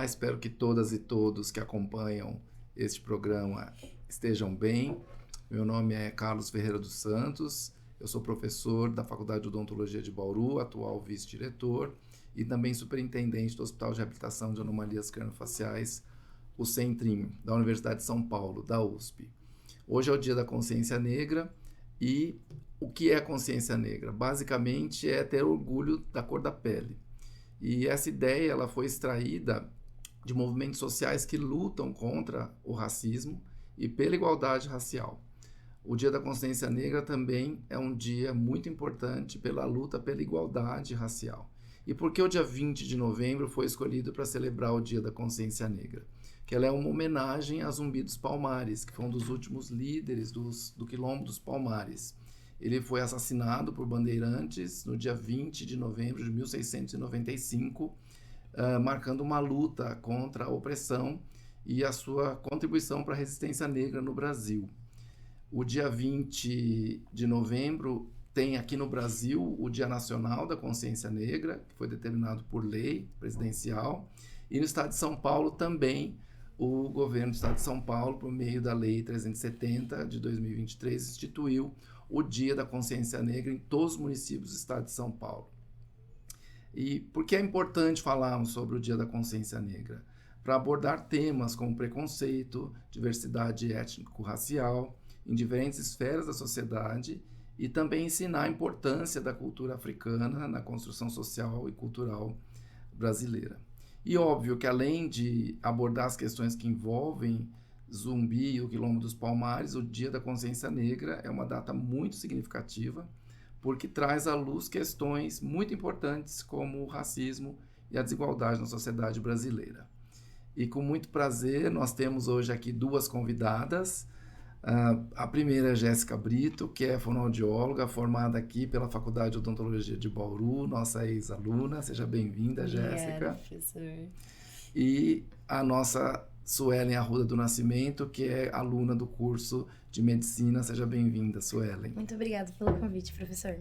espero que todas e todos que acompanham este programa estejam bem. Meu nome é Carlos Ferreira dos Santos, eu sou professor da Faculdade de Odontologia de Bauru, atual vice-diretor e também superintendente do Hospital de Reabilitação de Anomalias Craniofaciais, o Centrinho, da Universidade de São Paulo, da USP. Hoje é o Dia da Consciência Negra e o que é a consciência negra? Basicamente é ter orgulho da cor da pele. E essa ideia ela foi extraída de movimentos sociais que lutam contra o racismo e pela igualdade racial. O Dia da Consciência Negra também é um dia muito importante pela luta pela igualdade racial. E por que o dia 20 de novembro foi escolhido para celebrar o Dia da Consciência Negra? Que ela é uma homenagem a Zumbi dos Palmares, que foi um dos últimos líderes do Quilombo dos Palmares. Ele foi assassinado por bandeirantes no dia 20 de novembro de 1695, marcando uma luta contra a opressão e a sua contribuição para a resistência negra no Brasil. O dia 20 de novembro tem aqui no Brasil o Dia Nacional da Consciência Negra, que foi determinado por lei presidencial, e no estado de São Paulo também o governo do estado de São Paulo, por meio da Lei 370 de 2023, instituiu o Dia da Consciência Negra em todos os municípios do estado de São Paulo. E por que é importante falarmos sobre o Dia da Consciência Negra? Para abordar temas como preconceito, diversidade étnico-racial, em diferentes esferas da sociedade e também ensinar a importância da cultura africana na construção social e cultural brasileira. E óbvio que além de abordar as questões que envolvem Zumbi e o Quilombo dos Palmares, o Dia da Consciência Negra é uma data muito significativa, porque traz à luz questões muito importantes como o racismo e a desigualdade na sociedade brasileira. E com muito prazer, nós temos hoje aqui duas convidadas. A primeira é Jéssica Brito, que é fonoaudióloga, formada aqui pela Faculdade de Odontologia de Bauru, nossa ex-aluna. Seja bem-vinda, Jéssica. Obrigada, professor. E a nossa Suelen Arruda do Nascimento, que é aluna do curso de Medicina. Seja bem-vinda, Suelen. Muito obrigada pelo convite, professor.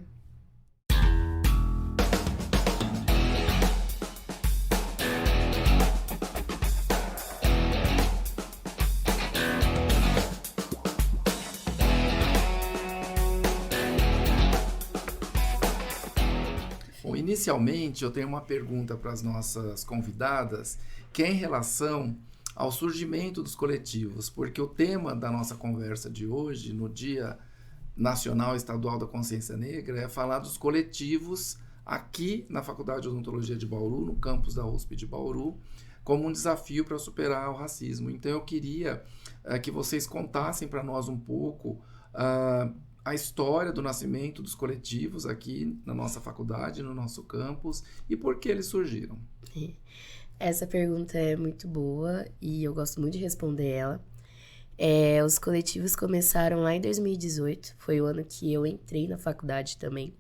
Bom, inicialmente, eu tenho uma pergunta para as nossas convidadas, que é em relação ao surgimento dos coletivos, porque o tema da nossa conversa de hoje, no Dia Nacional e Estadual da Consciência Negra, é falar dos coletivos aqui na Faculdade de Odontologia de Bauru, no campus da USP de Bauru, como um desafio para superar o racismo. Então eu queria que vocês contassem para nós um pouco a história do nascimento dos coletivos aqui na nossa faculdade, no nosso campus, e por que eles surgiram. Essa pergunta é muito boa e eu gosto muito de responder ela. Os coletivos começaram lá em 2018, foi o ano que eu entrei na faculdade também.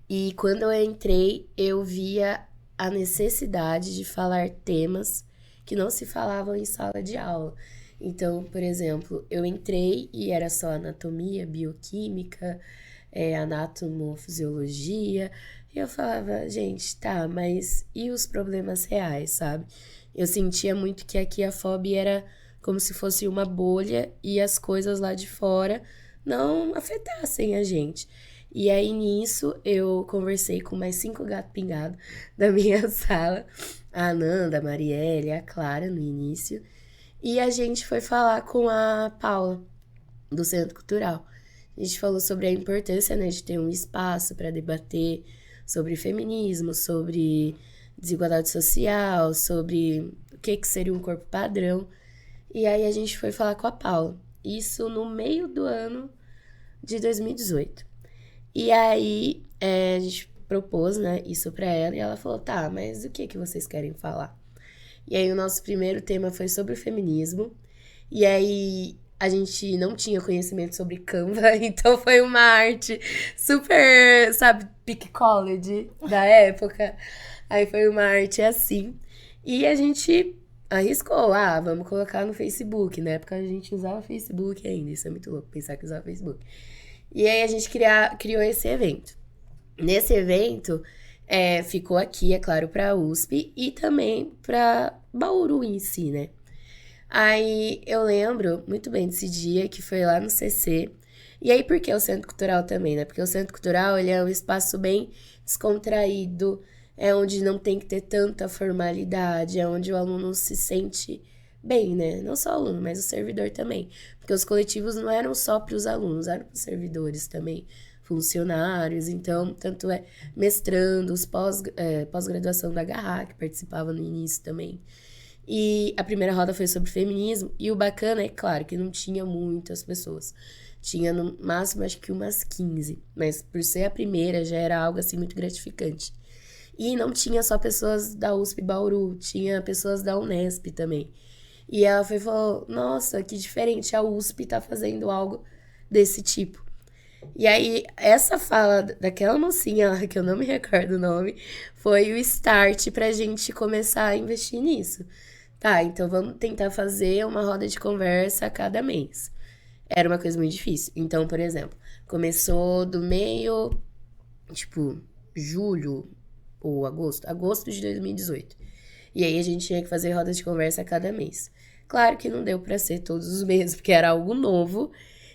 E quando eu entrei, eu via a necessidade de falar temas que não se falavam em sala de aula. Então, por exemplo, eu entrei e era só anatomia, bioquímica, anatomofisiologia. E eu falava, gente, tá, mas e os problemas reais, sabe? Eu sentia muito que aqui a FOB era como se fosse uma bolha e as coisas lá de fora não afetassem a gente. E aí, nisso, eu conversei com mais 5 gatos pingados da minha sala, a Ananda, a Marielle, a Clara, no início. E a gente foi falar com a Paula, do Centro Cultural. A gente falou sobre a importância, né, de ter um espaço para debater sobre feminismo, sobre desigualdade social, sobre o que seria um corpo padrão. E aí a gente foi falar com a Paula. Isso no meio do ano de 2018. E aí a gente propôs, né, isso para ela e ela falou, tá, mas o que vocês querem falar? E aí o nosso primeiro tema foi sobre o feminismo. E aí a gente não tinha conhecimento sobre Canva, então foi uma arte super, sabe, Peak College da época. Aí foi uma arte assim. E a gente arriscou, vamos colocar no Facebook. Na época a gente usava Facebook ainda, isso é muito louco, pensar que usava Facebook. E aí a gente criou esse evento. Nesse evento, Ficou aqui, é claro, para a USP e também para Bauru em si, né? Aí eu lembro muito bem desse dia que foi lá no CC. E aí, por que o Centro Cultural também, né? Porque o Centro Cultural, ele é um espaço bem descontraído, é onde não tem que ter tanta formalidade, é onde o aluno se sente bem, né? Não só o aluno, mas o servidor também. Porque os coletivos não eram só para os alunos, eram para os servidores também, funcionários. Então, tanto é mestrandos, pós-graduação da Garra, que participava no início também. E a primeira roda foi sobre feminismo. E o bacana é, claro, que não tinha muitas pessoas. Tinha no máximo, acho que umas 15. Mas por ser a primeira, já era algo, assim, muito gratificante. E não tinha só pessoas da USP Bauru, tinha pessoas da Unesp também. E ela foi e falou, nossa, que diferente, a USP tá fazendo algo desse tipo. E aí, essa fala daquela mocinha lá, que eu não me recordo o nome, foi o start pra gente começar a investir nisso. Tá, então vamos tentar fazer uma roda de conversa a cada mês. Era uma coisa muito difícil. Então, por exemplo, começou do meio, tipo, julho ou agosto de 2018. E aí a gente tinha que fazer roda de conversa a cada mês. Claro que não deu pra ser todos os meses, porque era algo novo.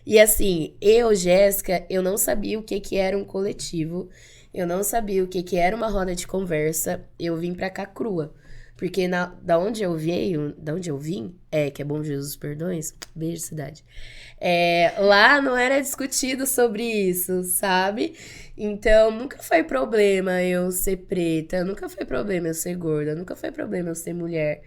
E assim, eu, Jéssica, eu não sabia o que que era um coletivo. Eu não sabia o que que era uma roda de conversa. Eu vim pra cá crua. Porque da onde eu veio, da onde eu vim, que é Bom Jesus Perdões, beijo cidade. Lá não era discutido sobre isso, sabe? Então, nunca foi problema eu ser preta, nunca foi problema eu ser gorda, nunca foi problema eu ser mulher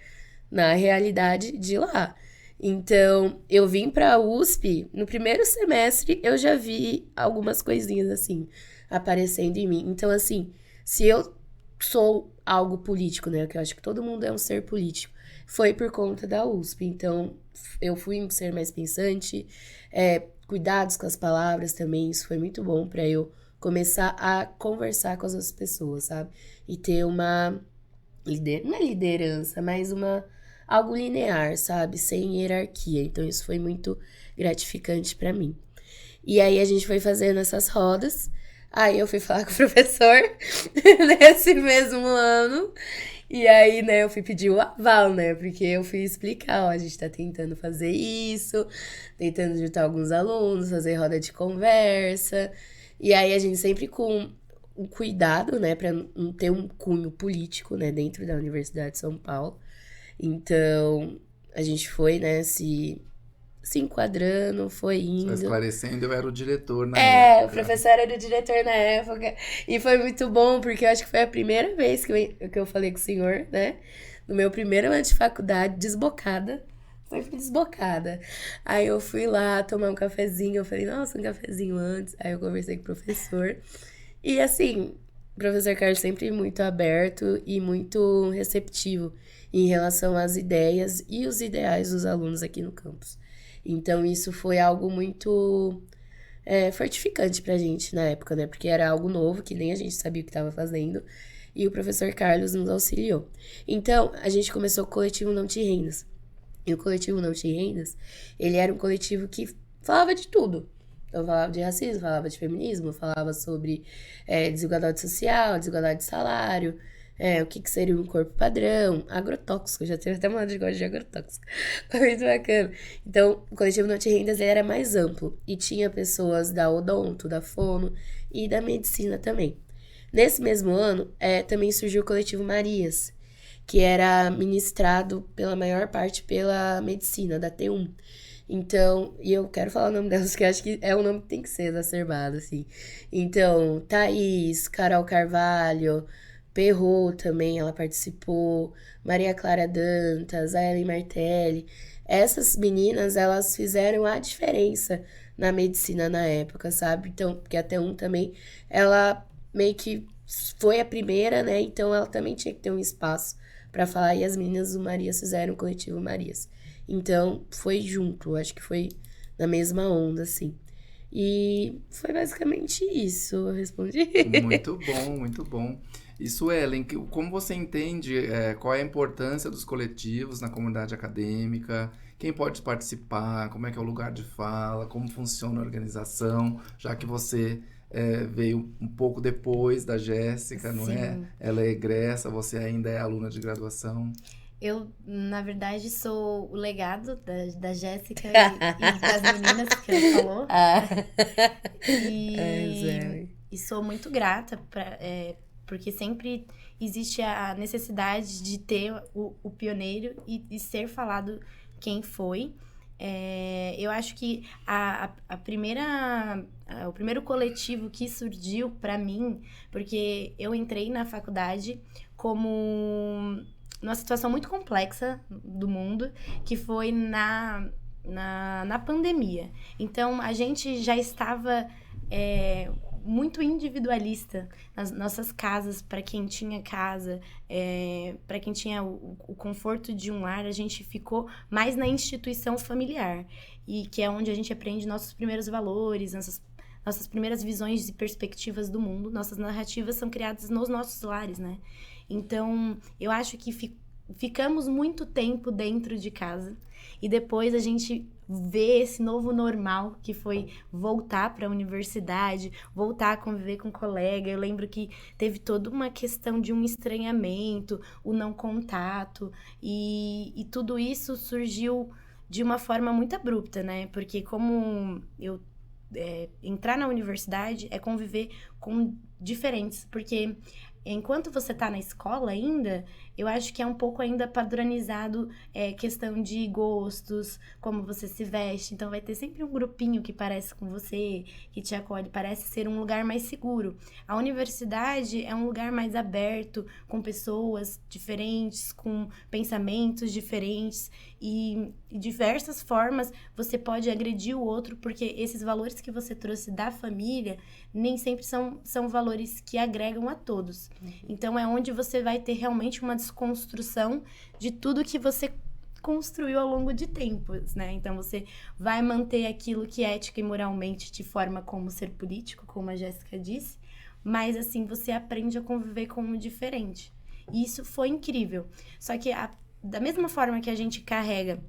na realidade de lá. Então, eu vim pra USP, no primeiro semestre eu já vi algumas coisinhas assim aparecendo em mim. Então, assim, se eu sou algo político, né? Que eu acho que todo mundo é um ser político. Foi por conta da USP. Então, eu fui um ser mais pensante, cuidados com as palavras também. Isso foi muito bom para eu começar a conversar com as outras pessoas, sabe? E ter uma não é liderança, mas algo linear, sabe? Sem hierarquia. Então, isso foi muito gratificante para mim. E aí a gente foi fazendo essas rodas. Aí eu fui falar com o professor nesse mesmo ano. E aí, né, eu fui pedir o aval, né? Porque eu fui explicar, ó, a gente tá tentando fazer isso, tentando juntar alguns alunos, fazer roda de conversa. E aí a gente sempre com um cuidado, né, pra não ter um cunho político, né, dentro da Universidade de São Paulo. Então, a gente foi, né, se enquadrando, foi Só indo. esclarecendo, eu era o diretor na O época. professor era o diretor na época. E foi muito bom, porque eu acho que foi a primeira vez que eu falei com o senhor, né? No meu primeiro ano de faculdade, desbocada. Sempre desbocada. Aí eu fui lá tomar um cafezinho. Eu falei, nossa, um cafezinho antes. Aí eu conversei com o professor. E assim, o professor Carlos sempre muito aberto e muito receptivo em relação às ideias e os ideais dos alunos aqui no campus. Então, isso foi algo muito fortificante pra gente na época, né? Porque era algo novo, que nem a gente sabia o que estava fazendo. E o professor Carlos nos auxiliou. Então, a gente começou com o Coletivo Não Te Rendas. E o Coletivo Não Te Rendas, ele era um coletivo que falava de tudo. Então, falava de racismo, falava de feminismo, falava sobre desigualdade social, desigualdade de salário, o que seria um corpo padrão, agrotóxico, já teve até uma de gosto de agrotóxico. Foi muito bacana. Então, o Coletivo Não Te Rendas ele era mais amplo e tinha pessoas da odonto, da fono e da medicina também. Nesse mesmo ano, também surgiu o Coletivo Marias, que era ministrado pela maior parte pela medicina, da T1. Então, e eu quero falar o nome delas, que eu acho que é o nome que tem que ser exacerbado, assim. Então, Thaís, Carol Carvalho, Perrot também, ela participou, Maria Clara Dantas, a Ellen Martelli. Essas meninas, elas fizeram a diferença na medicina na época, sabe? Então, porque a T1 também, ela meio que foi a primeira, né? Então, ela também tinha que ter um espaço para falar. E as meninas do Marias fizeram o Coletivo Marias. Então, foi junto, acho que foi na mesma onda, assim. E foi basicamente isso, eu respondi. Muito bom, muito bom. Isso, Ellen, como você entende qual é a importância dos coletivos na comunidade acadêmica? Quem pode participar? Como é que é o lugar de fala? Como funciona a organização? Já que você veio um pouco depois da Jéssica, não é? Sim. Ela é egressa, você ainda é aluna de graduação. Eu, na verdade, sou o legado da Jéssica e das meninas que ela falou. E sou muito grata, porque sempre existe a necessidade de ter o pioneiro e ser falado quem foi. Eu acho que o primeiro coletivo que surgiu para mim, porque eu entrei na faculdade como numa situação muito complexa do mundo, que foi na pandemia. Então, a gente já estava muito individualista nas nossas casas, para quem tinha casa, para quem tinha o conforto de um lar, a gente ficou mais na instituição familiar, e que é onde a gente aprende nossos primeiros valores, nossas primeiras visões e perspectivas do mundo. Nossas narrativas são criadas nos nossos lares, né? Então, eu acho que ficamos muito tempo dentro de casa, e depois a gente vê esse novo normal, que foi voltar para a universidade, voltar a conviver com colega. Eu lembro que teve toda uma questão de um estranhamento, o não contato, e tudo isso surgiu de uma forma muito abrupta, né? Porque como entrar na universidade é conviver com diferentes, porque enquanto você tá na escola ainda, eu acho que é um pouco ainda padronizado questão de gostos, como você se veste. Então vai ter sempre um grupinho que parece com você, que te acolhe, parece ser um lugar mais seguro. A universidade é um lugar mais aberto, com pessoas diferentes, com pensamentos diferentes, e de diversas formas você pode agredir o outro, porque esses valores que você trouxe da família nem sempre são valores que agregam a todos. Então é onde você vai ter realmente uma desconstrução de tudo que você construiu ao longo de tempos, né? Então você vai manter aquilo que ética e moralmente te forma como ser político, como a Jéssica disse, mas assim você aprende a conviver com o diferente. E isso foi incrível. Só que da mesma forma que a gente carrega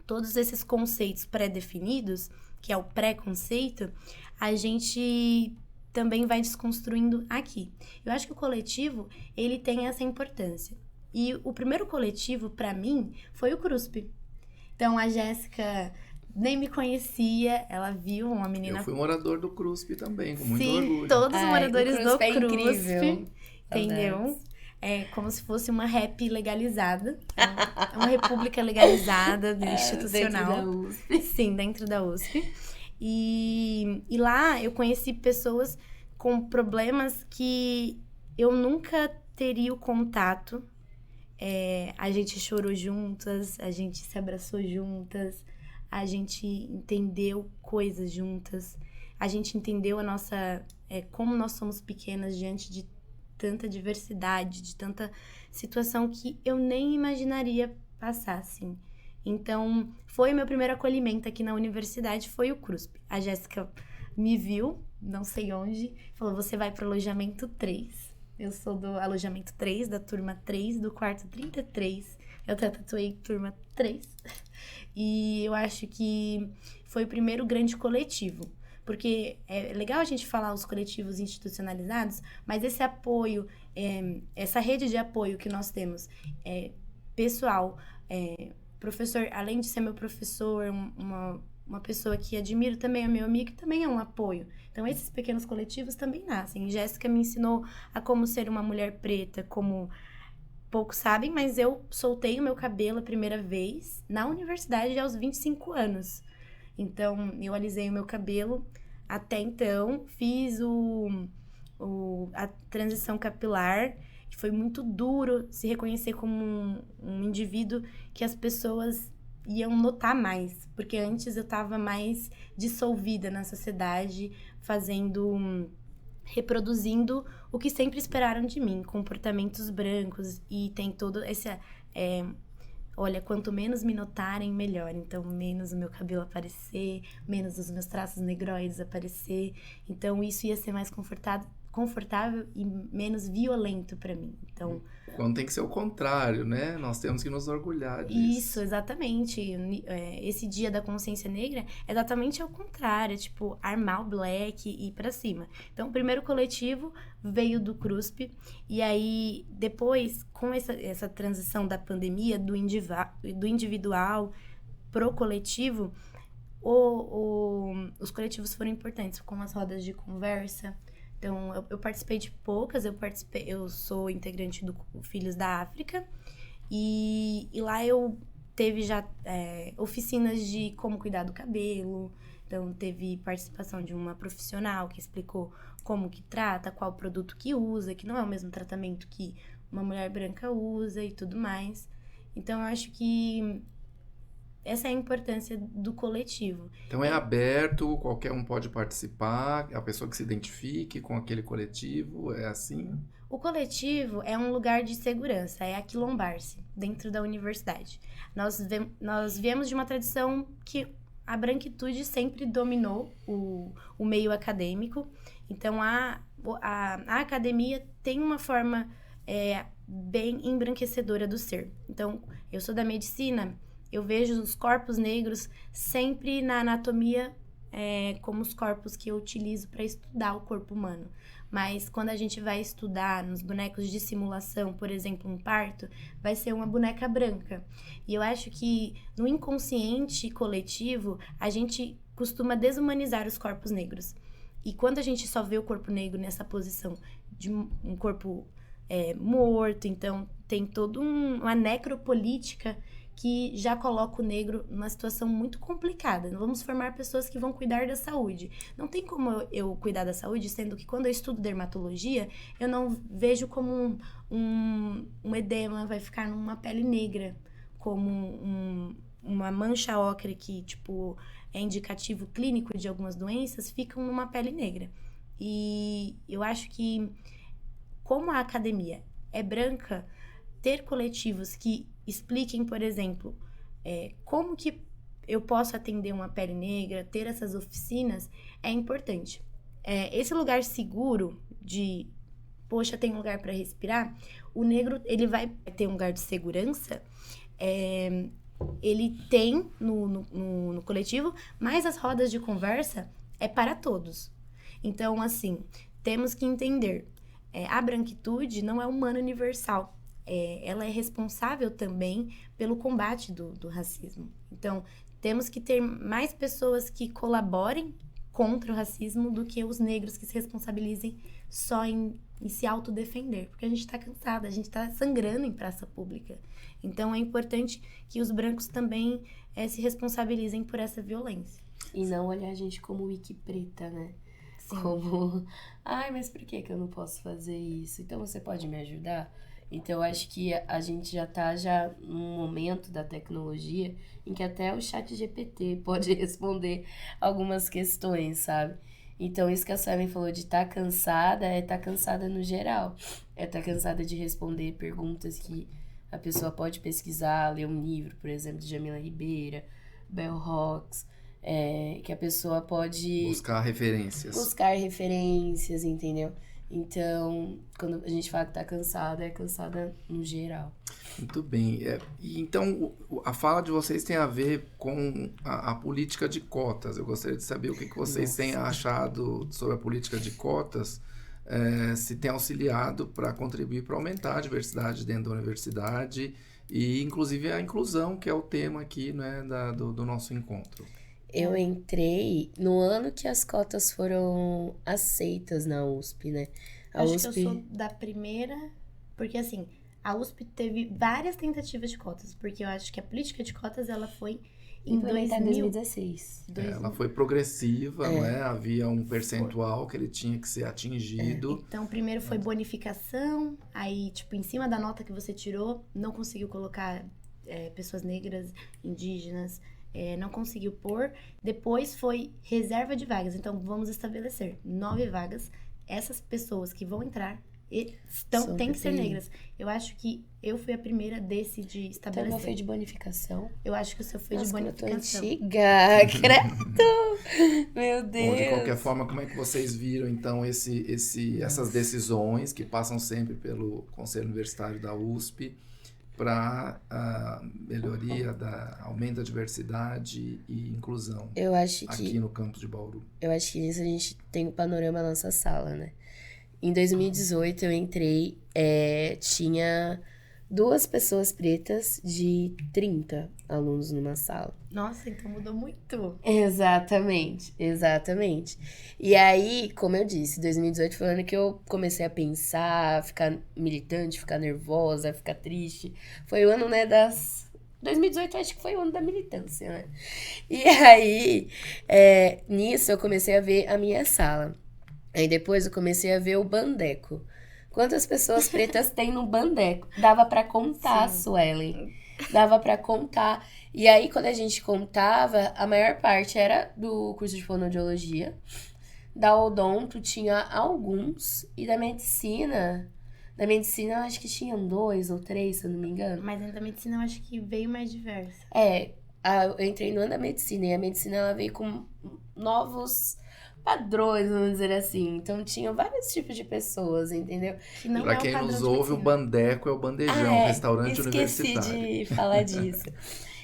todos esses conceitos pré-definidos, que é o preconceito, a gente também vai desconstruindo aqui. Eu acho que o coletivo, ele tem essa importância. E o primeiro coletivo, para mim, foi o CRUSP. Então, a Jéssica nem me conhecia, ela viu uma menina... Eu fui morador do CRUSP também, com muito Sim, orgulho. todos os moradores do é CRUSP, incrível. entendeu? É como se fosse uma rap legalizada. É uma república legalizada, institucional. Dentro da USP. Sim, dentro da USP. E lá eu conheci pessoas com problemas que eu nunca teria o contato. A gente chorou juntas, a gente se abraçou juntas, a gente entendeu coisas juntas, a gente entendeu como nós somos pequenas diante de tanta diversidade, de tanta situação que eu nem imaginaria passar, assim. Então, foi o meu primeiro acolhimento aqui na universidade, foi o CRUSP. A Jéssica me viu, não sei onde, falou, você vai para o alojamento 3. Eu sou do alojamento 3, da turma 3, do quarto 33. Eu até tatuei turma 3. E eu acho que foi o primeiro grande coletivo. Porque é legal a gente falar os coletivos institucionalizados, mas esse apoio, essa rede de apoio que nós temos, pessoal, professor, além de ser meu professor, uma pessoa que admiro também, é meu amigo, também é um apoio. Então, esses pequenos coletivos também nascem. Jéssica me ensinou a como ser uma mulher preta, como poucos sabem, mas eu soltei o meu cabelo a primeira vez na universidade aos 25 anos. Então, eu alisei o meu cabelo até então, fiz a transição capilar, que foi muito duro se reconhecer como um indivíduo que as pessoas iam notar mais, porque antes eu estava mais dissolvida na sociedade, reproduzindo o que sempre esperaram de mim, comportamentos brancos, e tem todo esse... olha, quanto menos me notarem, melhor. Então, menos o meu cabelo aparecer, menos os meus traços negroides aparecer. Então, isso ia ser mais confortável e menos violento para mim. Então, quando tem que ser o contrário, né? Nós temos que nos orgulhar disso. Isso, exatamente. Esse dia da consciência negra é exatamente ao contrário, tipo, armar o black e ir pra cima. Então, o primeiro coletivo veio do CRUSP, e aí, depois, com essa transição da pandemia, do individual pro coletivo, os coletivos foram importantes, como as rodas de conversa. Então, eu participei de poucas, eu sou integrante do Filhos da África, e lá eu teve já oficinas de como cuidar do cabelo. Então, teve participação de uma profissional que explicou como que trata, qual produto que usa, que não é o mesmo tratamento que uma mulher branca usa e tudo mais. Então, eu acho que essa é a importância do coletivo. Então é aberto, qualquer um pode participar, a pessoa que se identifique com aquele coletivo, é assim? O coletivo é um lugar de segurança, é aquilombar-se, dentro da universidade. Nós viemos de uma tradição que a branquitude sempre dominou o meio acadêmico. Então, a academia tem uma forma bem embranquecedora do ser. Então, eu sou da medicina, eu vejo os corpos negros sempre na anatomia como os corpos que eu utilizo para estudar o corpo humano. Mas quando a gente vai estudar nos bonecos de simulação, por exemplo, um parto, vai ser uma boneca branca. E eu acho que no inconsciente coletivo, a gente costuma desumanizar os corpos negros. E quando a gente só vê o corpo negro nessa posição de um corpo morto, então tem toda uma necropolítica que já coloca o negro numa situação muito complicada. Vamos formar pessoas que vão cuidar da saúde. Não tem como eu cuidar da saúde, sendo que quando eu estudo dermatologia, eu não vejo como um edema vai ficar numa pele negra, como uma mancha ocre que, tipo, é indicativo clínico de algumas doenças, ficam numa pele negra. E eu acho que, como a academia é branca, ter coletivos que expliquem, por exemplo, como que eu posso atender uma pele negra, ter essas oficinas, é importante. Esse lugar seguro de, poxa, tem um lugar para respirar, o negro, ele vai ter um lugar de segurança, ele tem no coletivo, mas as rodas de conversa é para todos. Então, assim, temos que entender, a branquitude não é humana universal. Ela é responsável também pelo combate do racismo. Então, temos que ter mais pessoas que colaborem contra o racismo do que os negros que se responsabilizem só em se autodefender. Porque a gente está cansada, a gente está sangrando em praça pública. Então, é importante que os brancos também se responsabilizem por essa violência. E não olhar a gente como wiki preta, né? Sim. Como, mas por que eu não posso fazer isso? Então, você pode me ajudar? Então, eu acho que a gente já tá num momento da tecnologia em que até o ChatGPT pode responder algumas questões, sabe? Então, isso que a Suelen falou de estar cansada, estar cansada no geral. Estar cansada de responder perguntas que a pessoa pode pesquisar, ler um livro, por exemplo, de Jamila Ribeira, Bell Hooks, que a pessoa pode... Buscar referências, entendeu? Então, quando a gente fala que tá cansada, é cansada no geral. Muito bem. E então, a fala de vocês tem a ver com a política de cotas. Eu gostaria de saber o que vocês têm achado sobre a política de cotas, se tem auxiliado para contribuir para aumentar a diversidade dentro da universidade e, inclusive, a inclusão, que é o tema aqui, né, do nosso encontro. Eu entrei no ano que as cotas foram aceitas na USP, né? Acho que eu sou da primeira, porque assim, a USP teve várias tentativas de cotas, porque eu acho que a política de cotas, ela foi em 2016. Ela foi progressiva, não é? Havia um percentual que ele tinha que ser atingido. Então, primeiro foi bonificação, aí, tipo, em cima da nota que você tirou, não conseguiu colocar pessoas negras, indígenas, não conseguiu pôr. Depois foi reserva de vagas. Então, vamos estabelecer 9 vagas. Essas pessoas que vão entrar têm que ser negras. Eu acho que eu fui a primeira de estabelecer. Então, foi de bonificação? Eu acho que o seu foi de bonificação. Eu tô antiga, credo! Meu Bom, de qualquer Deus. forma, como é que vocês viram, então, essas decisões que passam sempre pelo Conselho Universitário da USP para a melhoria, aumento da diversidade e inclusão Eu acho aqui que, no campus de Bauru? eu acho que nisso a gente tem o panorama da nossa sala, né? Em 2018 eu entrei, tinha 2 pessoas pretas de 30 alunos numa sala. Nossa, então mudou muito. Exatamente, exatamente. E aí, como eu disse, 2018 foi o ano que eu comecei a pensar, ficar militante, ficar nervosa, ficar triste. Foi o ano, né, 2018 eu acho que foi o ano da militância, né? E aí, nisso eu comecei a ver a minha sala. Aí depois eu comecei a ver o Bandeco. Quantas pessoas pretas tem no Bandeco? Dava pra contar, Sim. Suelen. Dava pra contar. E aí, quando a gente contava, a maior parte era do curso de fonoaudiologia. Da odonto tinha alguns. E da medicina... Da medicina, eu acho que tinham 2 ou 3, se eu não me engano. Mas dentro da medicina eu acho que veio mais diversa. Eu entrei no ano da medicina. E a medicina, ela veio com novos padrões, vamos dizer assim. Então, tinham vários tipos de pessoas, entendeu? Que não Para é o quem padrão nos de ouve, o medicina. Bandeco é o bandejão, restaurante Esqueci universitário. de falar disso.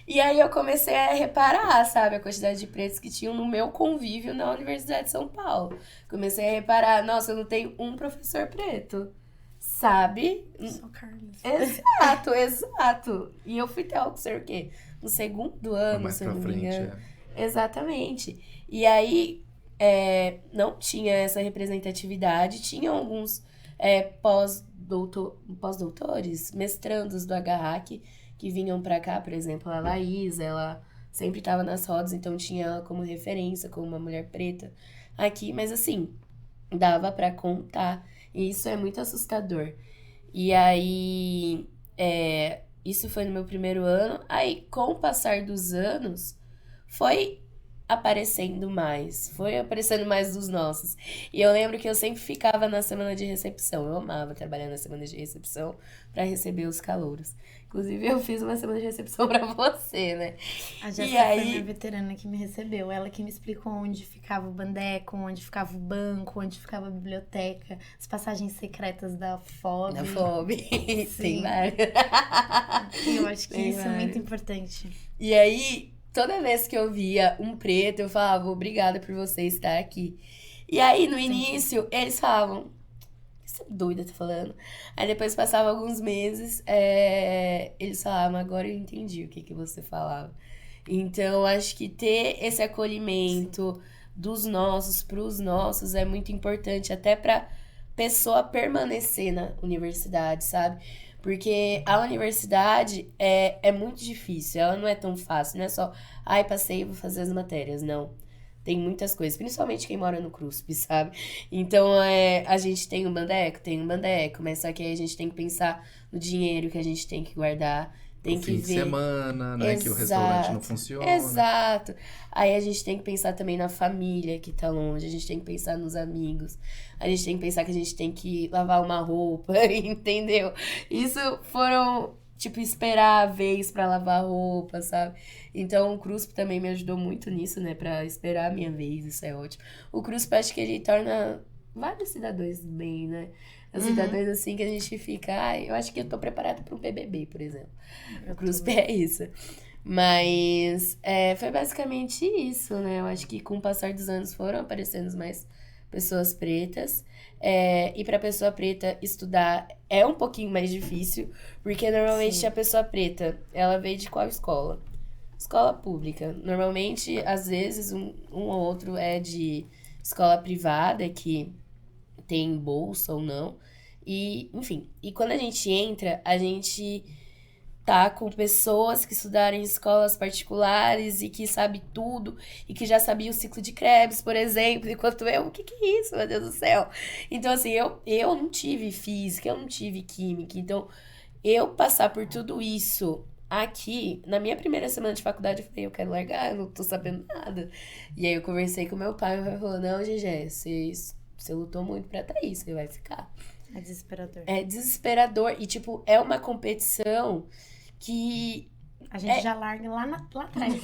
E aí eu comecei a reparar, sabe, a quantidade de pretos que tinham no meu convívio na Universidade de São Paulo. Comecei a reparar, nossa, eu não tenho um professor preto, sabe? Só Carlos. Exato, exato. E eu fui ter o quê? No segundo ano, Mais se eu pra não me frente, engano. Exatamente. E aí, não tinha essa representatividade. Tinha alguns pós-doutores, mestrandos do HAC, que vinham pra cá, por exemplo, a Laís, ela sempre estava nas rodas, então tinha ela como referência, como uma mulher preta aqui, mas assim, dava pra contar. E isso é muito assustador. E aí, isso foi no meu primeiro ano. Aí, com o passar dos anos, foi aparecendo mais dos nossos. E eu lembro que eu sempre ficava na semana de recepção. Eu amava trabalhar na semana de recepção para receber os calouros. Inclusive, eu fiz uma semana de recepção para você, né? A Jéssica E aí- foi minha veterana que me recebeu. Ela que me explicou onde ficava o bandeco, onde ficava o banco, onde ficava a biblioteca, as passagens secretas da FOB. Na FOB. Tem Sim. várias. E eu acho que Tem isso é muito várias. importante. E aí, toda vez que eu via um preto, eu falava, obrigada por você estar aqui. E aí, no início, eles falavam, você é doida, tá falando? Aí depois passava alguns meses, eles falavam, agora eu entendi o que você falava. Então, acho que ter esse acolhimento dos nossos pros nossos é muito importante, até pra pessoa permanecer na universidade, sabe? Porque a universidade é muito difícil, ela não é tão fácil, não é só, ai, passei e vou fazer as matérias, não. Tem muitas coisas, principalmente quem mora no CRUSP, sabe? Então, a gente tem um bandeco, mas só que aí a gente tem que pensar no dinheiro que a gente tem que guardar, tem O que fim de ver. semana, né? Que o restaurante não Exato, funciona. Exato. Aí a gente tem que pensar também na família que tá longe, a gente tem que pensar nos amigos, a gente tem que pensar que a gente tem que lavar uma roupa, entendeu? Isso foram, tipo, esperar a vez pra lavar roupa, sabe? Então o CRUSP também me ajudou muito nisso, né? Pra esperar a minha vez, isso é ótimo. O CRUSP, acho que ele torna vários cidadãos bem, né? Os cidadãos assim que a gente fica, eu acho que eu tô preparada pra um BBB, por exemplo. O CRUSP é isso. Mas foi basicamente isso, né? Eu acho que com o passar dos anos foram aparecendo mais pessoas pretas. E pra pessoa preta estudar é um pouquinho mais difícil, porque normalmente Sim. a pessoa preta, ela veio de qual escola? Escola pública. Normalmente, às vezes, um ou outro é de escola privada, que tem bolsa ou não. E, enfim, e quando a gente entra, a gente tá com pessoas que estudaram em escolas particulares e que sabe tudo e que já sabia o ciclo de Krebs, por exemplo, enquanto eu, o que é isso, meu Deus do céu? Então, assim, eu não tive física, eu não tive química, então eu passar por tudo isso aqui, na minha primeira semana de faculdade, eu falei, eu quero largar, eu não tô sabendo nada. E aí eu conversei com meu pai falou, não, GG, você lutou muito pra tá aí, você vai ficar. É desesperador. É desesperador e, tipo, é uma competição que A gente já larga lá atrás.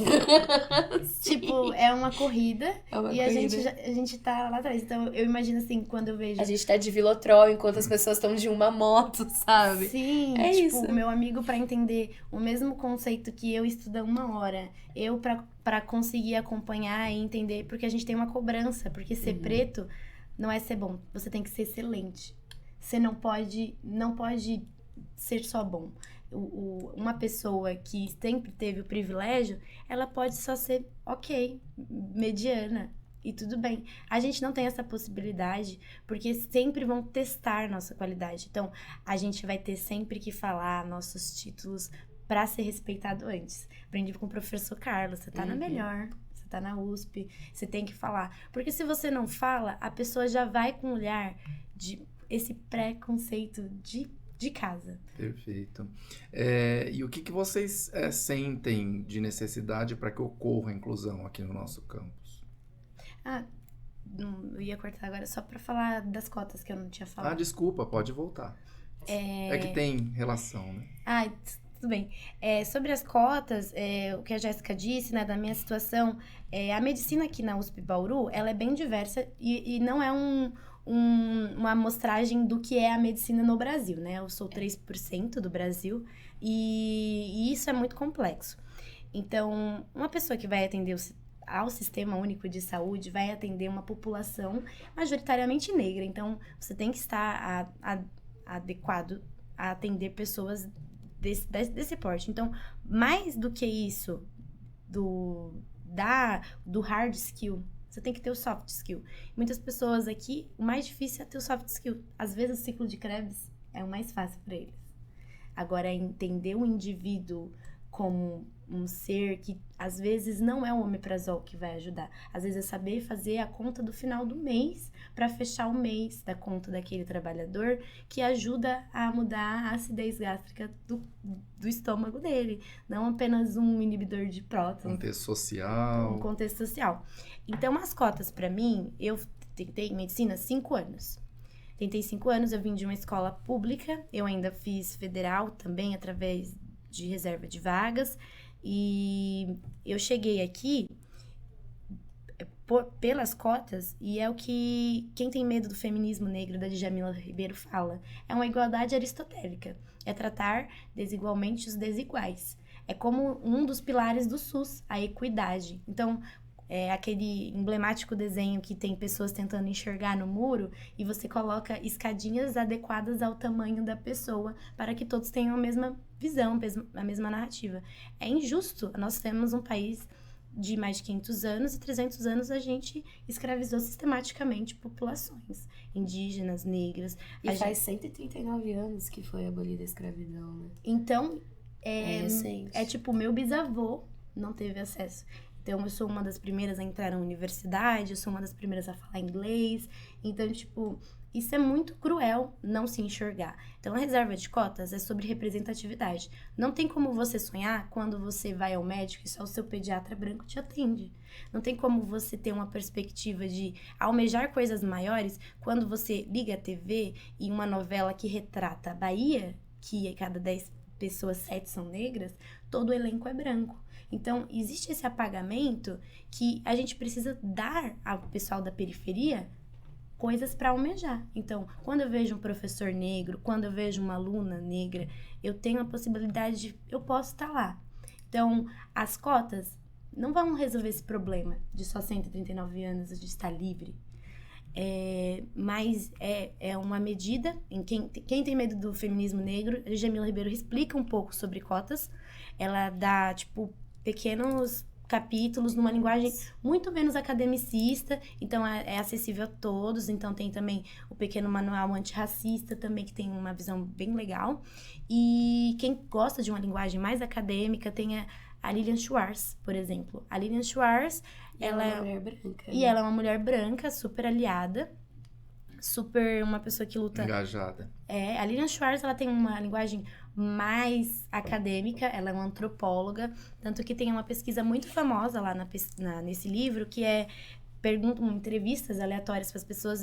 Tipo, é uma corrida e a gente tá lá atrás. Então, eu imagino assim, quando eu vejo... A gente tá de Velotrol enquanto as pessoas estão de uma moto, sabe? Sim, é tipo, isso. O meu amigo, pra entender o mesmo conceito que eu estudo 1 hora, eu pra conseguir acompanhar e entender, porque a gente tem uma cobrança, porque ser preto não é ser bom, você tem que ser excelente. Você não pode ser só bom. Uma pessoa que sempre teve o privilégio, ela pode só ser ok, mediana, e tudo bem. A gente não tem essa possibilidade, porque sempre vão testar nossa qualidade. Então, a gente vai ter sempre que falar nossos títulos para ser respeitado antes. Aprendi com o professor Carlos, você tá na melhor, você tá na USP, você tem que falar. Porque se você não fala, a pessoa já vai com um olhar de esse preconceito de casa. Perfeito. E o que vocês sentem de necessidade para que ocorra a inclusão aqui no nosso campus? Eu ia cortar agora só para falar das cotas que eu não tinha falado. Desculpa, pode voltar. É que tem relação, né? Tudo bem. Sobre as cotas, o que a Jéssica disse, né, da minha situação, a medicina aqui na USP Bauru, ela é bem diversa e não é uma amostragem do que é a medicina no Brasil, né? Eu sou 3% do Brasil e isso é muito complexo. Então, uma pessoa que vai atender ao Sistema Único de Saúde vai atender uma população majoritariamente negra. Então, você tem que estar adequado a atender pessoas desse porte. Então, mais do que isso, do hard skill, você tem que ter o soft skill. Muitas pessoas aqui, o mais difícil é ter o soft skill. Às vezes, o ciclo de Krebs é o mais fácil para eles. Agora, entender o indivíduo como um ser que, às vezes, não é o omeprazol que vai ajudar. Às vezes, é saber fazer a conta do final do mês para fechar o mês da conta daquele trabalhador que ajuda a mudar a acidez gástrica do estômago dele. Não apenas um inibidor de prótons. Contexto social. Um contexto social. Então, as cotas, para mim, eu tentei medicina 5 anos. Tentei 5 anos, eu vim de uma escola pública, eu ainda fiz federal também, através de reserva de vagas, e eu cheguei aqui pelas cotas, e é o que quem tem medo do feminismo negro da Djamila Ribeiro fala. É uma igualdade aristotélica, é tratar desigualmente os desiguais. É como um dos pilares do SUS, a equidade. Então, é aquele emblemático desenho que tem pessoas tentando enxergar no muro e você coloca escadinhas adequadas ao tamanho da pessoa para que todos tenham a mesma visão, a mesma narrativa. É injusto. Nós temos um país de mais de 500 anos e 300 anos a gente escravizou sistematicamente populações indígenas, negras. E faz 139 anos que foi abolida a escravidão, né? Então, recente. Tipo, meu bisavô não teve acesso. Então, eu sou uma das primeiras a entrar na universidade, eu sou uma das primeiras a falar inglês. Então, tipo, isso é muito cruel não se enxergar. Então, a reserva de cotas é sobre representatividade. Não tem como você sonhar quando você vai ao médico e só o seu pediatra branco te atende. Não tem como você ter uma perspectiva de almejar coisas maiores quando você liga a TV e uma novela que retrata a Bahia, que a cada 10 pessoas, 7 são negras, todo o elenco é branco. Então, existe esse apagamento que a gente precisa dar ao pessoal da periferia coisas para almejar. Então, quando eu vejo um professor negro, quando eu vejo uma aluna negra, eu tenho a possibilidade de... eu posso estar lá. Então, as cotas não vão resolver esse problema de só 139 anos de estar livre. Mas é uma medida em quem tem medo do feminismo negro. A Djamila Ribeiro explica um pouco sobre cotas. Ela dá, tipo, pequenos capítulos numa linguagem muito menos academicista, então é acessível a todos. Então tem também o pequeno manual antirracista também, que tem uma visão bem legal. E quem gosta de uma linguagem mais acadêmica tem a Lilian Schwartz, por exemplo. A Lilian Schwartz, ela é uma mulher branca. E ela é uma mulher branca, super aliada, super uma pessoa que luta... engajada. A Lilian Schwartz, ela tem uma linguagem mais acadêmica, ela é uma antropóloga, tanto que tem uma pesquisa muito famosa lá nesse livro, que é perguntam em entrevistas aleatórias para as pessoas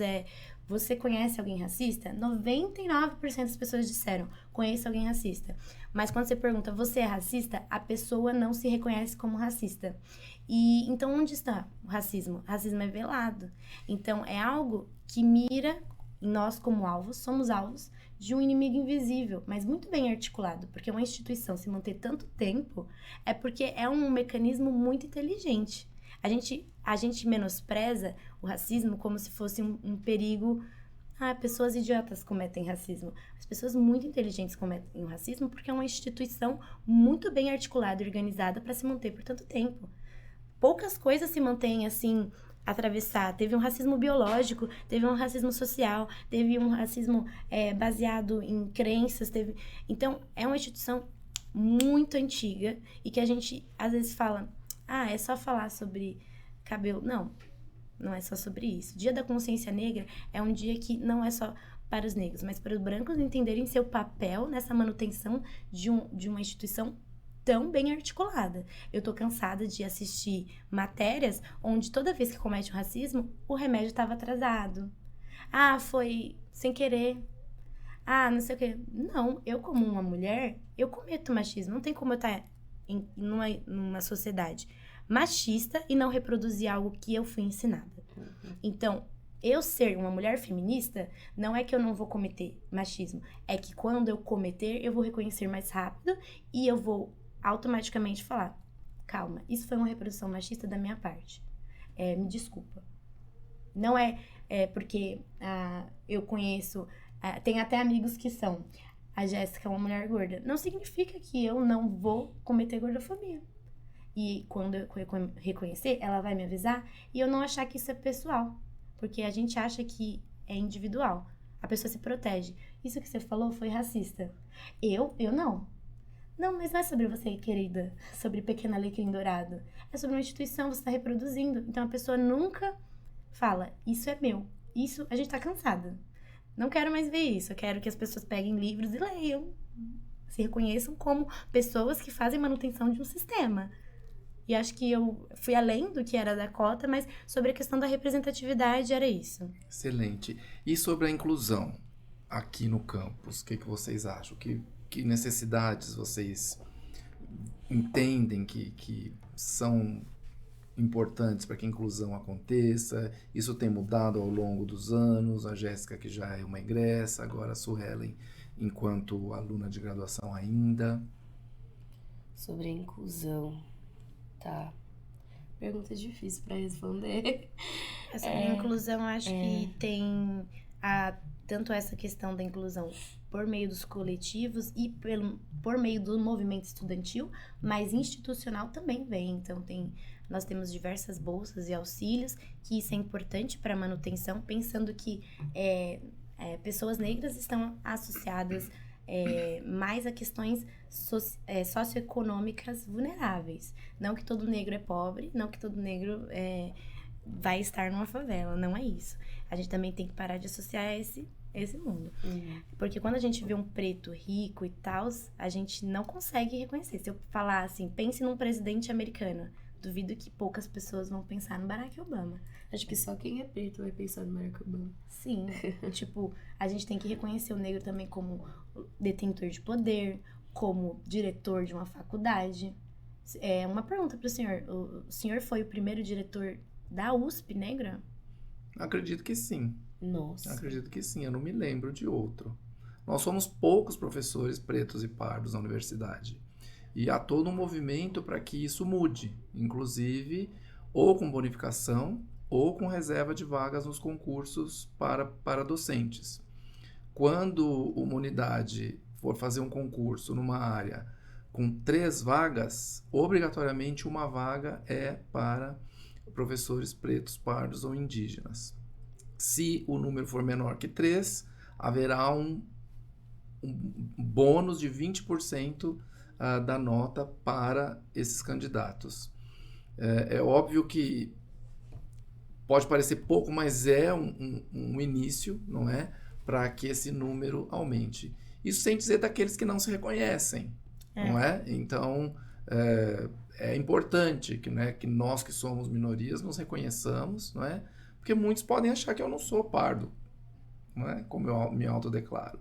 você conhece alguém racista? 99% das pessoas disseram, conheço alguém racista. Mas quando você pergunta, você é racista? A pessoa não se reconhece como racista. E então onde está o racismo? O racismo é velado. Então é algo que mira, nós como alvos, somos alvos de um inimigo invisível, mas muito bem articulado, porque uma instituição se manter tanto tempo é porque é um mecanismo muito inteligente. A gente menospreza o racismo como se fosse um perigo. Pessoas idiotas cometem racismo. As pessoas muito inteligentes cometem o racismo porque é uma instituição muito bem articulada e organizada para se manter por tanto tempo. Poucas coisas se mantêm assim, atravessar. Teve um racismo biológico, teve um racismo social, teve um racismo baseado em crenças. Então, é uma instituição muito antiga e que a gente, às vezes, fala... é só falar sobre cabelo. Não é só sobre isso. Dia da Consciência Negra é um dia que não é só para os negros, mas para os brancos entenderem seu papel nessa manutenção de uma instituição tão bem articulada. Eu tô cansada de assistir matérias onde toda vez que comete um racismo, o remédio estava atrasado. Foi sem querer. Não sei o quê. Não, eu como uma mulher, eu cometo machismo. Não tem como eu estar numa sociedade machista e não reproduzir algo que eu fui ensinada. Então, eu ser uma mulher feminista, não é que eu não vou cometer machismo. É que quando eu cometer, eu vou reconhecer mais rápido e eu vou automaticamente falar, calma, isso foi uma reprodução machista da minha parte. Me desculpa. Não é porque eu conheço... tem até amigos que são... A Jéssica é uma mulher gorda. Não significa que eu não vou cometer gordofobia. E quando eu reconhecer, ela vai me avisar e eu não achar que isso é pessoal. Porque a gente acha que é individual. A pessoa se protege. Isso que você falou foi racista. Eu não. Não, mas não é sobre você, querida. Sobre Pequeno Alecrim Dourado. É sobre uma instituição, você está reproduzindo. Então a pessoa nunca fala, isso é meu. Isso, a gente tá cansada. Não quero mais ver isso. Eu quero que as pessoas peguem livros e leiam. Se reconheçam como pessoas que fazem manutenção de um sistema. E acho que eu fui além do que era da cota, mas sobre a questão da representatividade era isso. Excelente. E sobre a inclusão aqui no campus, o que vocês acham? Que necessidades vocês entendem que são importantes para que a inclusão aconteça? Isso tem mudado ao longo dos anos. A Jéssica, que já é uma egressa, agora a Suelen, enquanto aluna de graduação ainda. Sobre a inclusão, tá. Pergunta difícil para responder. Sobre a inclusão, acho que tem tanto essa questão da inclusão por meio dos coletivos e por meio do movimento estudantil, mas institucional também vem. Então, nós temos diversas bolsas e auxílios, que isso é importante para a manutenção, pensando que pessoas negras estão associadas mais a questões socioeconômicas vulneráveis. Não que todo negro é pobre, não que todo negro vai estar numa favela, não é isso. A gente também tem que parar de associar esse mundo. Porque quando a gente vê um preto rico e tal, a gente não consegue reconhecer. Se eu falar assim, pense num presidente americano, duvido que poucas pessoas vão pensar no Barack Obama. Acho que só quem é preto vai pensar no Barack Obama. Sim, a gente tem que reconhecer o negro também como detentor de poder, como diretor de uma faculdade. Uma pergunta para o senhor. O senhor foi o primeiro diretor da USP negra? Acredito que sim. Nossa. Acredito que sim, eu não me lembro de outro. Nós somos poucos professores pretos e pardos na universidade. E há todo um movimento para que isso mude, inclusive ou com bonificação ou com reserva de vagas nos concursos para docentes. Quando uma unidade for fazer um concurso numa área com 3 vagas, obrigatoriamente uma vaga é para professores pretos, pardos ou indígenas. Se o número for menor que 3, haverá um bônus de 20% da nota para esses candidatos. É óbvio que pode parecer pouco, mas é um início, não é? Para que esse número aumente. Isso sem dizer daqueles que não se reconhecem, não é? Então, é importante que, né, que nós que somos minorias nos reconheçamos, não é? Porque muitos podem achar que eu não sou pardo, não é? Como eu me autodeclaro.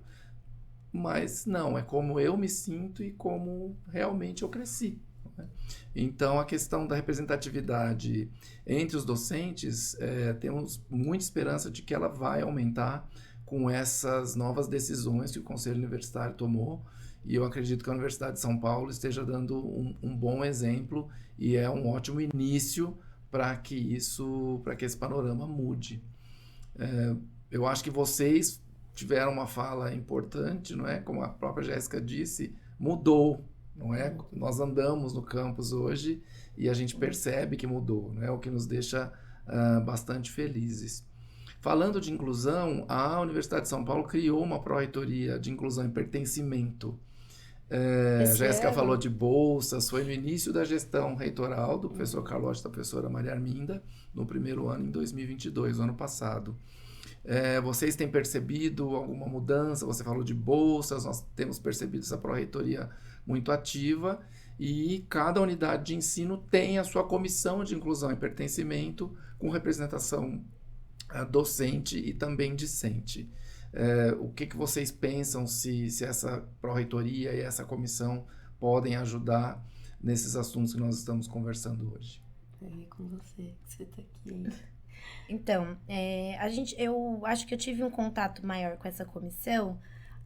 Mas não, é como eu me sinto e como realmente eu cresci. Não é? Então, a questão da representatividade entre os docentes, temos muita esperança de que ela vai aumentar com essas novas decisões que o Conselho Universitário tomou, e eu acredito que a Universidade de São Paulo esteja dando um bom exemplo e é um ótimo início para que esse panorama mude. Eu acho que vocês tiveram uma fala importante, não é? Como a própria Jéssica disse, mudou, não é? Nós andamos no campus hoje e a gente percebe que mudou, não é? O que nos deixa bastante felizes. Falando de inclusão, a Universidade de São Paulo criou uma pró-reitoria de inclusão e pertencimento. A Jéssica falou de bolsas, foi no início da gestão reitoral do professor Carlotti e da professora Maria Arminda, no primeiro ano, em 2022, ano passado. Vocês têm percebido alguma mudança? Você falou de bolsas, nós temos percebido essa pró-reitoria muito ativa, e cada unidade de ensino tem a sua comissão de inclusão e pertencimento, com representação docente e também discente. O que vocês pensam se essa pró-reitoria e essa comissão podem ajudar nesses assuntos que nós estamos conversando hoje? É com você, que você está aqui. Então, eu acho que eu tive um contato maior com essa comissão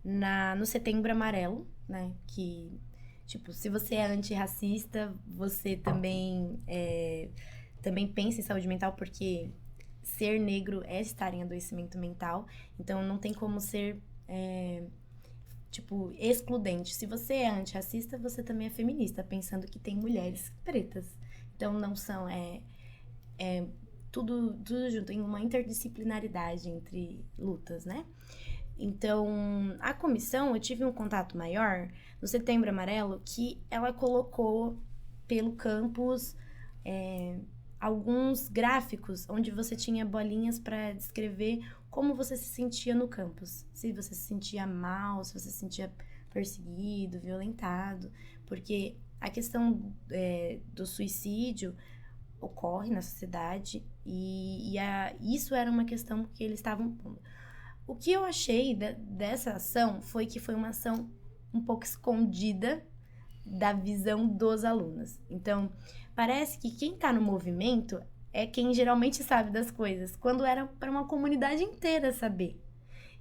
no Setembro Amarelo, né? Que, tipo, se você é antirracista, você também pensa em saúde mental, porque ser negro é estar em adoecimento mental. Então, não tem como ser, excludente. Se você é antirracista, você também é feminista, pensando que tem mulheres pretas. Então, não são... tudo junto, em uma interdisciplinaridade entre lutas, né? Então, a comissão, eu tive um contato maior no Setembro Amarelo, que ela colocou pelo campus alguns gráficos onde você tinha bolinhas para descrever como você se sentia no campus. Se você se sentia mal, se você se sentia perseguido, violentado. Porque a questão do suicídio ocorre na sociedade e isso era uma questão que eles estavam pondo. O que eu achei dessa ação foi que foi uma ação um pouco escondida da visão dos alunos. Então, parece que quem está no movimento é quem geralmente sabe das coisas, quando era para uma comunidade inteira saber.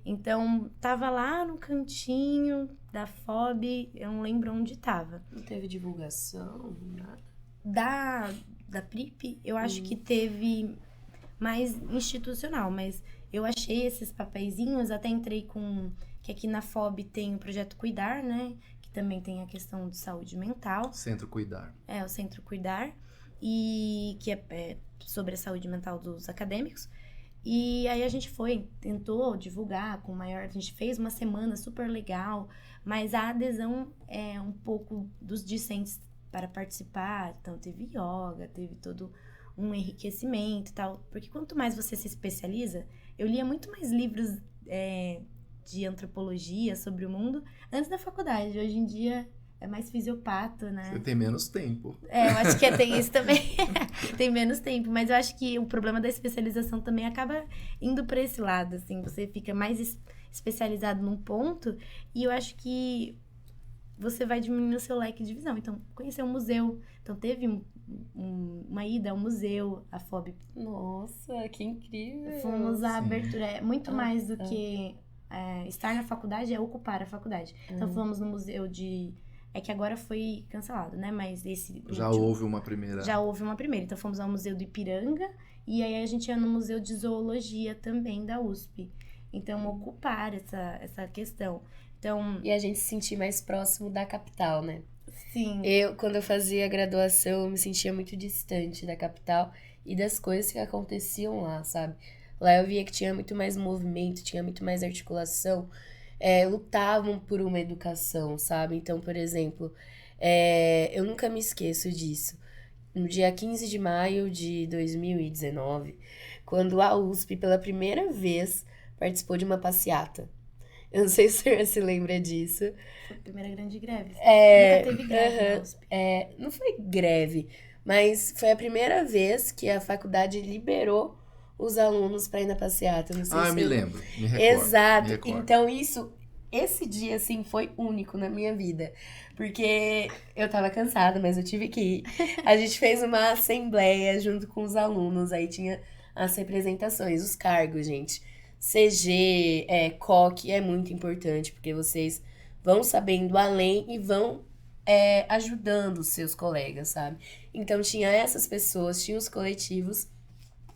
Então, tava lá no cantinho da FOB, eu não lembro onde tava. Não teve divulgação, nada? Da PRIP, eu acho que teve mais institucional, mas eu achei esses papeizinhos, até entrei que aqui na FOB tem o Projeto Cuidar, né? Que também tem a questão de saúde mental. Centro Cuidar. O Centro Cuidar, e que é sobre a saúde mental dos acadêmicos. E aí a gente tentou divulgar com maior... A gente fez uma semana super legal, mas a adesão é um pouco dos discentes para participar. Então, teve yoga, teve todo um enriquecimento e tal. Porque quanto mais você se especializa... Eu lia muito mais livros de antropologia sobre o mundo antes da faculdade. Hoje em dia é mais fisiopato, né? Você tem menos tempo. Eu acho que tem isso também. Tem menos tempo. Mas eu acho que o problema da especialização também acaba indo para esse lado, assim. Você fica mais especializado num ponto e eu acho que você vai diminuindo o seu leque de visão. Então, conhecer um museu. Então, teve uma ida ao museu, a FOB. Nossa, que incrível! Fomos à abertura. É muito mais do que estar na faculdade, é ocupar a faculdade. Então, fomos no museu de... É que agora foi cancelado, né? Mas esse... Já houve uma primeira. Já houve uma primeira. Então, fomos ao Museu do Ipiranga. E aí, a gente ia no Museu de Zoologia também, da USP. Então, ocupar essa questão. Então... E a gente se sentir mais próximo da capital, né? Sim. Quando eu fazia graduação, eu me sentia muito distante da capital e das coisas que aconteciam lá, sabe? Lá eu via que tinha muito mais movimento, tinha muito mais articulação, lutavam por uma educação, sabe? Então, por exemplo, eu nunca me esqueço disso. No dia 15 de maio de 2019, quando a USP, pela primeira vez, participou de uma passeata. Eu não sei se você se lembra disso. Foi a primeira grande greve. É, Nunca teve greve na USP. não foi greve, mas foi a primeira vez que a faculdade liberou os alunos para ir na passeata. Não sei Ah, se eu me você- lembro, me recordo. Exato. Me recordo. Então, esse dia, assim, foi único na minha vida. Porque eu tava cansada, mas eu tive que ir. A gente fez uma assembleia junto com os alunos. Aí tinha as representações, os cargos, gente. CG, COC é muito importante, porque vocês vão sabendo além e vão ajudando os seus colegas, sabe? Então, tinha essas pessoas, tinha os coletivos.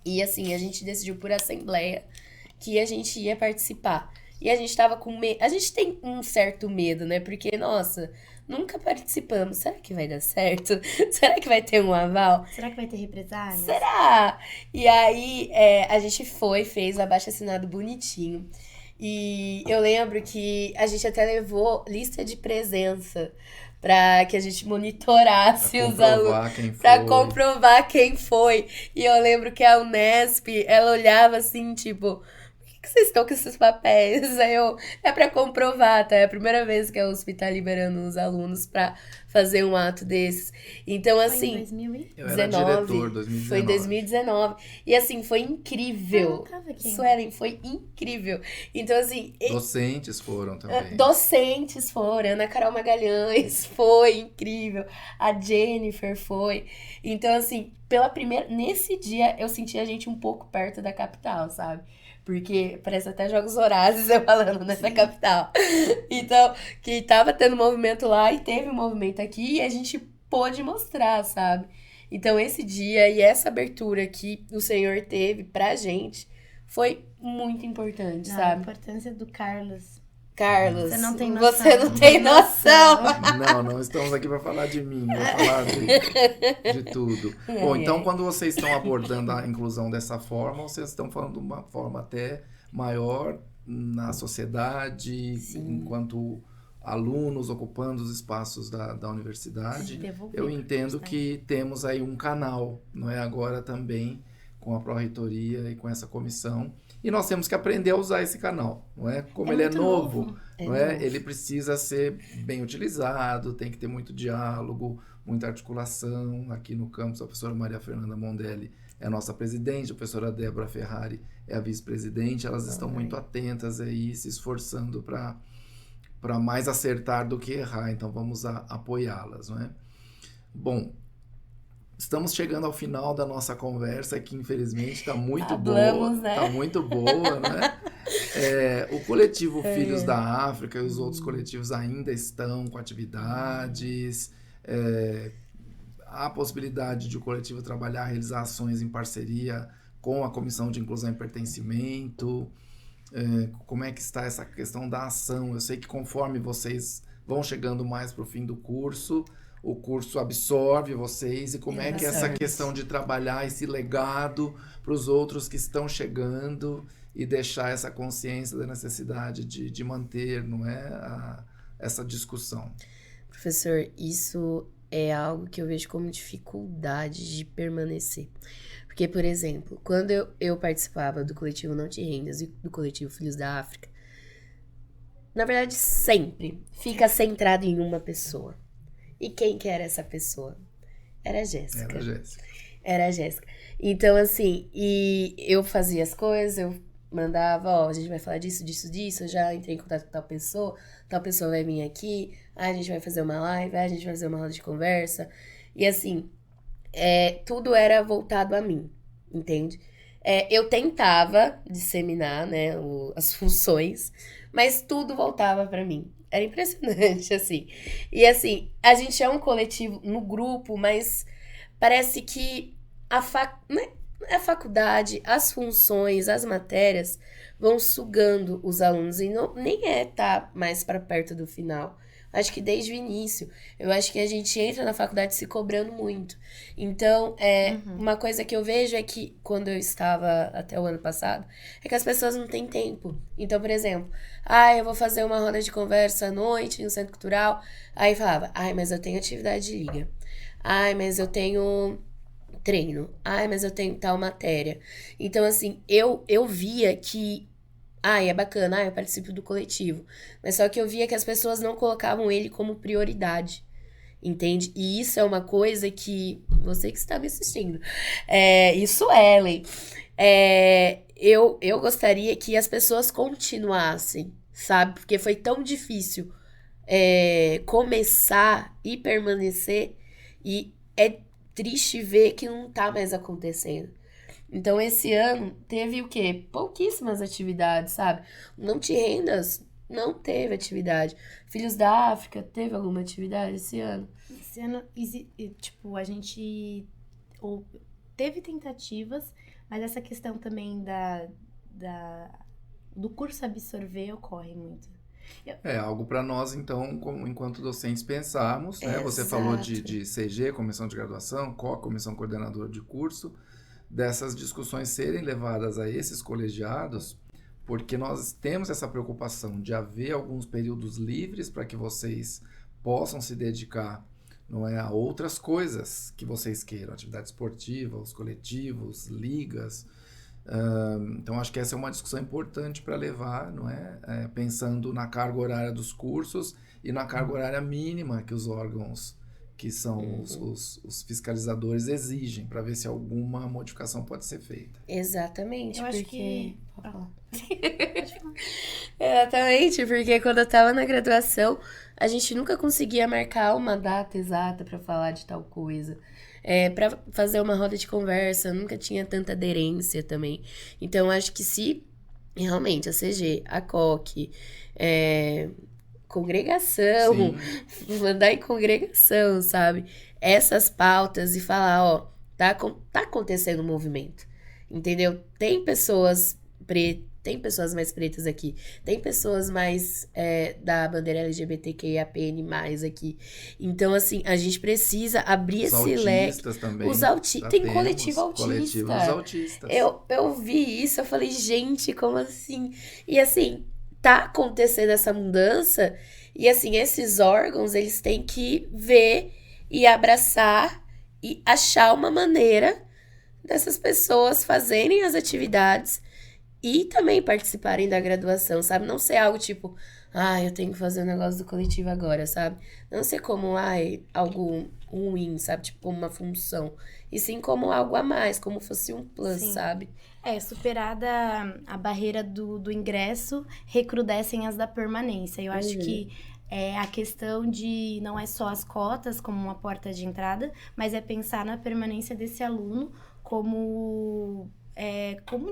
E, assim, a gente decidiu por assembleia que a gente ia participar. E a gente tava com medo. A gente tem um certo medo, né? Porque, nossa, nunca participamos. Será que vai dar certo? Será que vai ter um aval? Será que vai ter represálias? Será? E aí, a gente fez o abaixo-assinado bonitinho. E eu lembro que a gente até levou lista de presença pra que a gente monitorasse Pra os alunos. comprovar quem Pra foi. comprovar quem foi. E eu lembro que a Unesp, ela olhava assim, tipo, por que vocês estão com esses papéis? Aí é pra comprovar, tá? É a primeira vez que a USP tá liberando os alunos pra fazer um ato desses. Então, Foi em assim, 2000 e... Eu era 19, diretor, 2019. foi em 2019. E assim, foi Eu não incrível. tava aqui. Suelen, foi incrível. Então, assim, Docentes foram também. docentes foram, Ana Carol Magalhães foi incrível, a Jennifer foi. Então, assim, nesse dia eu senti a gente um pouco perto da capital, sabe? Porque parece até Jogos Horazes eu falando nessa capital. Então, que tava tendo movimento lá e teve um movimento aqui e a gente pôde mostrar, sabe? Então, esse dia e essa abertura que o Senhor teve pra gente foi muito importante, Não, a sabe? importância do Carlos. Carlos, Você não tem noção. você não tem noção. Não estamos aqui para falar de mim, vou falar de tudo. Bom, então quando vocês estão abordando a inclusão dessa forma, vocês estão falando de uma forma até maior na sociedade, enquanto alunos ocupando os espaços da universidade. Eu entendo que temos aí um canal, não é? Agora também com a Pró-Reitoria e com essa comissão. E nós temos que aprender a usar esse canal, não é? Como ele é muito novo, não é? novo. Ele precisa ser bem utilizado, tem que ter muito diálogo, muita articulação. Aqui no campus, a professora Maria Fernanda Mondelli é a nossa presidente, a professora Débora Ferrari é a vice-presidente. Elas estão muito atentas aí, se esforçando para mais acertar do que errar. Então, vamos apoiá-las, não é? Bom, estamos chegando ao final da nossa conversa, que infelizmente está muito boa. Né? Está muito boa, né? O coletivo Filhos da África e os outros coletivos ainda estão com atividades. Há a possibilidade de o coletivo trabalhar, realizar ações em parceria com a Comissão de Inclusão e Pertencimento. Como é que está essa questão da ação? Eu sei que conforme vocês vão chegando mais para o fim do curso, o curso absorve vocês, e como é que essa questão de trabalhar esse legado para os outros que estão chegando e deixar essa consciência da necessidade de manter, não é, essa discussão. Professor, isso é algo que eu vejo como dificuldade de permanecer. Porque, por exemplo, quando eu participava do coletivo Não Te Rendas e do coletivo Filhos da África, na verdade, sempre fica centrado em uma pessoa. E quem que era essa pessoa? Era a Jéssica. Era a Jéssica. Então, assim, e eu fazia as coisas, eu mandava, a gente vai falar disso, eu já entrei em contato com tal pessoa vai vir aqui, a gente vai fazer uma live, a gente vai fazer uma roda de conversa. E assim, tudo era voltado a mim, entende? Eu tentava disseminar, né, as funções, mas tudo voltava pra mim. Era impressionante, assim. E assim, a gente é um coletivo no grupo, mas parece que a faculdade, as funções, as matérias vão sugando os alunos. E nem tá mais para perto do final. Acho que desde o início. Eu acho que a gente entra na faculdade se cobrando muito. Então, uma coisa que eu vejo é que, quando eu estava até o ano passado, é que as pessoas não têm tempo. Então, por exemplo, eu vou fazer uma roda de conversa à noite no Centro Cultural. Aí falava, mas eu tenho atividade de liga. Mas eu tenho treino. Mas eu tenho tal matéria. Então, assim, eu via que É bacana, eu participo do coletivo. Mas só que eu via que as pessoas não colocavam ele como prioridade, entende? E isso é uma coisa que, você que está me assistindo, isso, Ellen, eu gostaria que as pessoas continuassem, sabe? Porque foi tão difícil começar e permanecer, e é triste ver que não tá mais acontecendo. Então, esse ano teve o quê? Pouquíssimas atividades, sabe? Não Te Rendas não teve atividade. Filhos da África teve alguma atividade esse ano? Esse ano, tipo, a gente teve tentativas, mas essa questão também do curso absorver ocorre muito. É algo para nós, então, enquanto docentes, pensarmos, né? Você falou de CG, Comissão de Graduação, Comissão Coordenadora de Curso, dessas discussões serem levadas a esses colegiados, porque nós temos essa preocupação de haver alguns períodos livres para que vocês possam se dedicar, não é, a outras coisas que vocês queiram, atividade esportiva, os coletivos, ligas. Então, acho que essa é uma discussão importante para levar, não é? Pensando na carga horária dos cursos e na carga horária mínima que os órgãos, que são os fiscalizadores, exigem, para ver se alguma modificação pode ser feita. Exatamente, eu acho que... Exatamente, porque quando eu tava na graduação, a gente nunca conseguia marcar uma data exata para falar de tal coisa. Para fazer uma roda de conversa, nunca tinha tanta aderência também. Então, acho que se realmente a CG, a COC, congregação, mandar em congregação, sabe? Essas pautas e falar, ó, tá acontecendo um movimento, entendeu? Tem pessoas tem pessoas mais pretas aqui, tem pessoas mais da bandeira LGBTQIAPN+, aqui. Então, assim, a gente precisa abrir esse leque. Também. Tem coletivo autista. Coletivo dos autistas. Eu vi isso, eu falei, gente, como assim? E assim, tá acontecendo essa mudança, e assim, esses órgãos, eles têm que ver e abraçar e achar uma maneira dessas pessoas fazerem as atividades e também participarem da graduação, sabe? Não ser algo tipo, eu tenho que fazer um negócio do coletivo agora, sabe? Não ser como, algo ruim, sabe? Tipo, uma função. E sim como algo a mais, como fosse um plus, sabe? Superada a barreira do ingresso, recrudescem as da permanência. Eu acho que a questão de não é só as cotas como uma porta de entrada, mas é pensar na permanência desse aluno como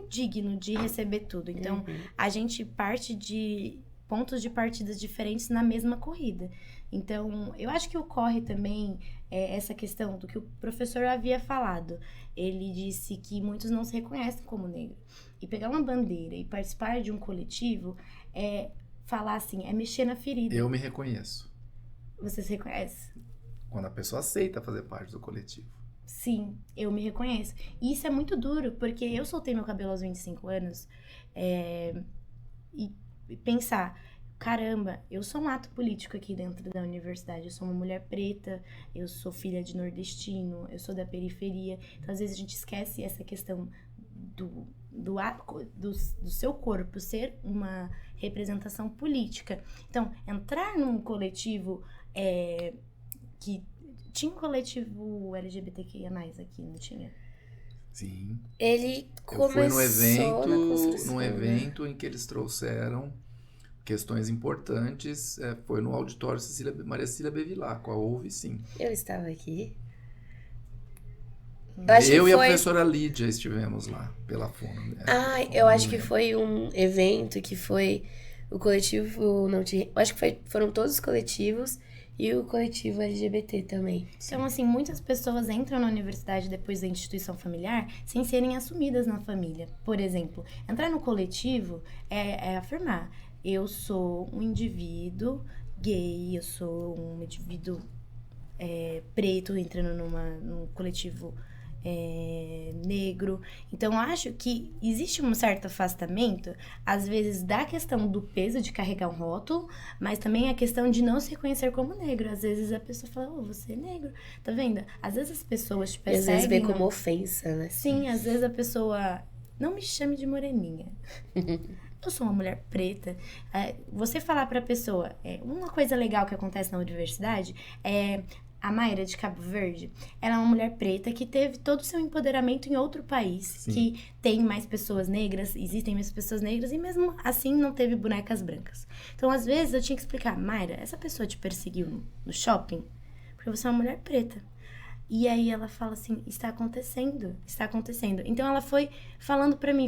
digno de receber tudo. Então, a gente parte de pontos de partidas diferentes na mesma corrida. Então, eu acho que ocorre também essa questão do que o professor havia falado. Ele disse que muitos não se reconhecem como negro. E pegar uma bandeira e participar de um coletivo falar assim, mexer na ferida. Eu me reconheço. Você se reconhece? Quando a pessoa aceita fazer parte do coletivo. Sim, eu me reconheço. E isso é muito duro, porque eu soltei meu cabelo aos 25 anos e pensar, caramba, eu sou um ato político aqui dentro da universidade, eu sou uma mulher preta, eu sou filha de nordestino, eu sou da periferia. Então, às vezes, a gente esquece essa questão do seu corpo ser uma representação política. Então, entrar num coletivo que... Tinha um coletivo LGBTQIA+, aqui, não tinha? Sim. Ele começou Eu fui num evento em que eles trouxeram questões importantes. Foi no auditório Maria Cecília Bevilacqua, houve sim. Eu estava aqui. Eu e a professora Lídia estivemos lá, pela FUNA. Eu acho que foi um evento que foi o coletivo... acho que foram todos os coletivos... E o coletivo LGBT também. Então, assim, muitas pessoas entram na universidade depois da instituição familiar sem serem assumidas na família. Por exemplo, entrar no coletivo é afirmar, eu sou um indivíduo gay, eu sou um indivíduo preto entrando num coletivo negro. Então, acho que existe um certo afastamento, às vezes, da questão do peso de carregar um rótulo, mas também a questão de não se reconhecer como negro. Às vezes a pessoa fala, você é negro, tá vendo? Às vezes as pessoas te perseguem. Às vezes vê como ofensa, né? Sim, às vezes a pessoa, não me chame de moreninha. Eu sou uma mulher preta. Você falar pra pessoa, uma coisa legal que acontece na universidade é a Mayra de Cabo Verde, ela é uma mulher preta que teve todo o seu empoderamento em outro país, Sim. que tem mais pessoas negras, existem mais pessoas negras, e mesmo assim não teve bonecas brancas. Então, às vezes, eu tinha que explicar, Mayra, essa pessoa te perseguiu no shopping porque você é uma mulher preta. E aí ela fala assim, está acontecendo. Então ela foi falando pra mim,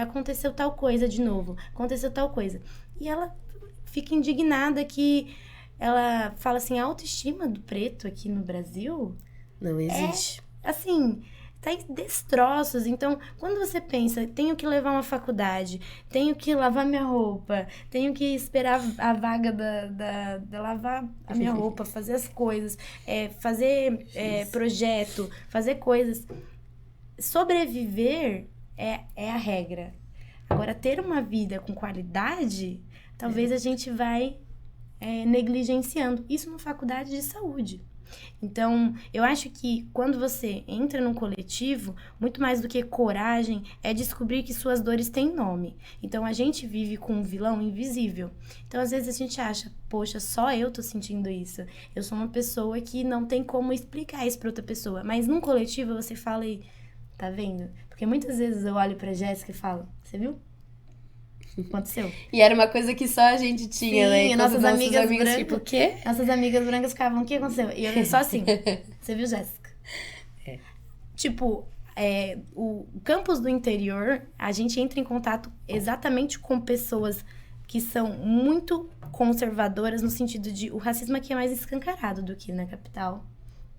aconteceu tal coisa de novo, aconteceu tal coisa. E ela fica indignada que ela fala assim, a autoestima do preto aqui no Brasil Não existe. assim, tá em destroços. Então, quando você pensa, tenho que levar uma faculdade, tenho que lavar minha roupa, tenho que esperar a vaga da lavar a minha roupa, fazer as coisas, fazer projeto, fazer coisas. Sobreviver é a regra. Agora, ter uma vida com qualidade, talvez a gente vai negligenciando. Isso na faculdade de saúde. Então, eu acho que quando você entra num coletivo, muito mais do que coragem, é descobrir que suas dores têm nome. Então, a gente vive com um vilão invisível. Então, às vezes a gente acha, poxa, só eu tô sentindo isso. Eu sou uma pessoa que não tem como explicar isso pra outra pessoa. Mas num coletivo, você fala e tá vendo? Porque muitas vezes eu olho pra Jéssica e falo, você viu? Aconteceu? E era uma coisa que só a gente tinha, Sim, né? Enquanto nossas amigas brancas- tipo, o quê? Nossas amigas brancas ficavam, o que aconteceu? E eu só assim, você viu, Jéssica? Tipo, o campus do interior, a gente entra em contato exatamente com pessoas que são muito conservadoras no sentido de o racismo aqui é mais escancarado do que na capital.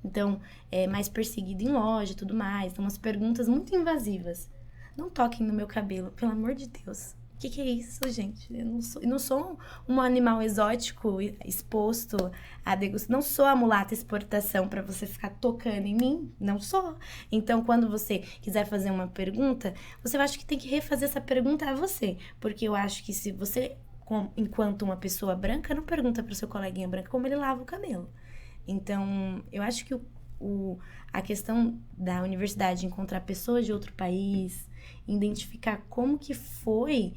Então, é mais perseguido em loja e tudo mais. Então, umas perguntas muito invasivas. Não toquem no meu cabelo, pelo amor de Deus. O que é isso, gente? Eu não sou um animal exótico exposto a degustação. Não sou a mulata exportação para você ficar tocando em mim. Não sou. Então, quando você quiser fazer uma pergunta, você acha que tem que refazer essa pergunta a você. Porque eu acho que se você, enquanto uma pessoa branca, não pergunta para o seu coleguinha branco como ele lava o cabelo. Então, eu acho que a questão da universidade encontrar pessoas de outro país, identificar como que foi...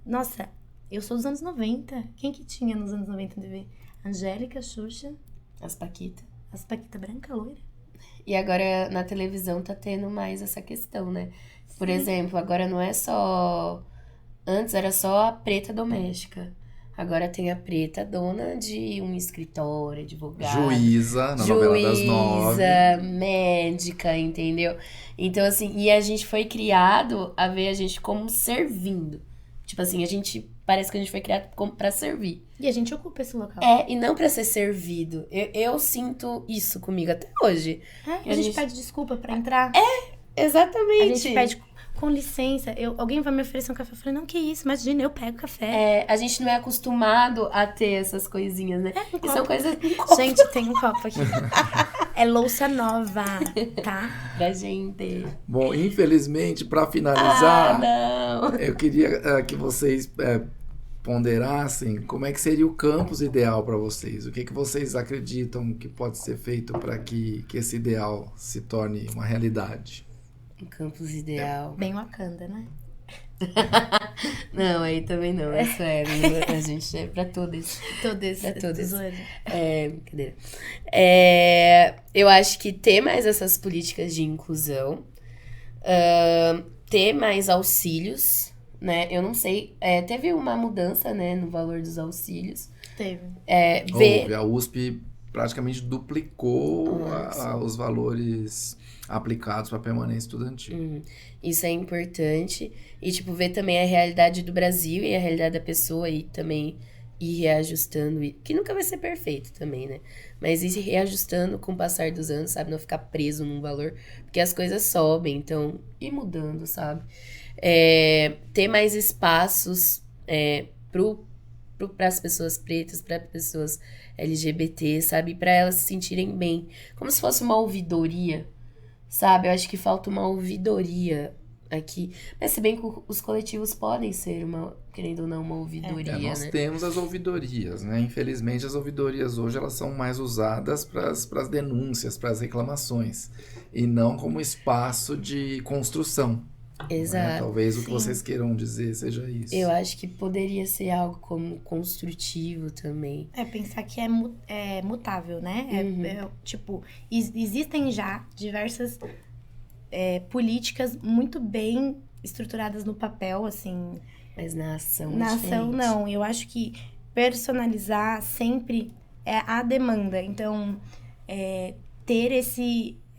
Nossa, eu sou dos anos 90. Quem que tinha nos anos 90 TV? Angélica, Xuxa, As Paquita. as Paquita branca, loira. E agora na televisão tá tendo mais essa questão, né? Por exemplo, agora não é só... Antes era só a preta doméstica. Agora tem a preta dona de um escritório, advogada. Juíza, na novela das 9. Juíza, médica, entendeu? Então, assim, e a gente foi criado a ver a gente como servindo. Tipo assim, parece que a gente foi criado pra servir. E a gente ocupa esse local. E não pra ser servido. Eu sinto isso comigo até hoje. A gente pede desculpa pra entrar. Exatamente. A gente pede, com licença, alguém vai me oferecer um café. Eu falei, não, que isso, imagina, eu pego café. A gente não é acostumado a ter essas coisinhas, né? Um E são copo. coisas Gente, tem um copo aqui. É louça nova, tá? pra gente. Bom, infelizmente, para finalizar, Não! eu queria que vocês ponderassem como é que seria o campus ideal para vocês. O que vocês acreditam que pode ser feito para que esse ideal se torne uma realidade? Um campus ideal. Bem Wakanda, né? Não, aí também não, é sério. A gente é pra todos. Pra todos. Brincadeira. Eu acho que ter mais essas políticas de inclusão, ter mais auxílios, né? Eu não sei, teve uma mudança, né, no valor dos auxílios. Teve. Houve, a USP praticamente duplicou os valores aplicados para permanência estudantil. Isso é importante. E, tipo, ver também a realidade do Brasil e a realidade da pessoa e também ir reajustando. Que nunca vai ser perfeito também, né? Mas ir reajustando com o passar dos anos, sabe? Não ficar preso num valor. Porque as coisas sobem, então ir mudando, sabe? Ter mais espaços para as pessoas pretas, para pessoas LGBT, sabe? Para elas se sentirem bem. Como se fosse uma ouvidoria, sabe? Eu acho que falta uma ouvidoria aqui. Mas se bem que os coletivos podem ser querendo ou não, uma ouvidoria, nós né? temos as ouvidorias, né? Infelizmente, as ouvidorias hoje elas são mais usadas para as denúncias, para as reclamações, e não como espaço de construção. Exato. Talvez o que sim. vocês queiram dizer seja isso. Eu acho que poderia ser algo como construtivo também. Pensar que é mutável, né? Tipo, existem já diversas políticas muito bem estruturadas no papel, assim. Mas na ação Na ação, diferente. não. Eu acho que personalizar sempre é a demanda. Então, ter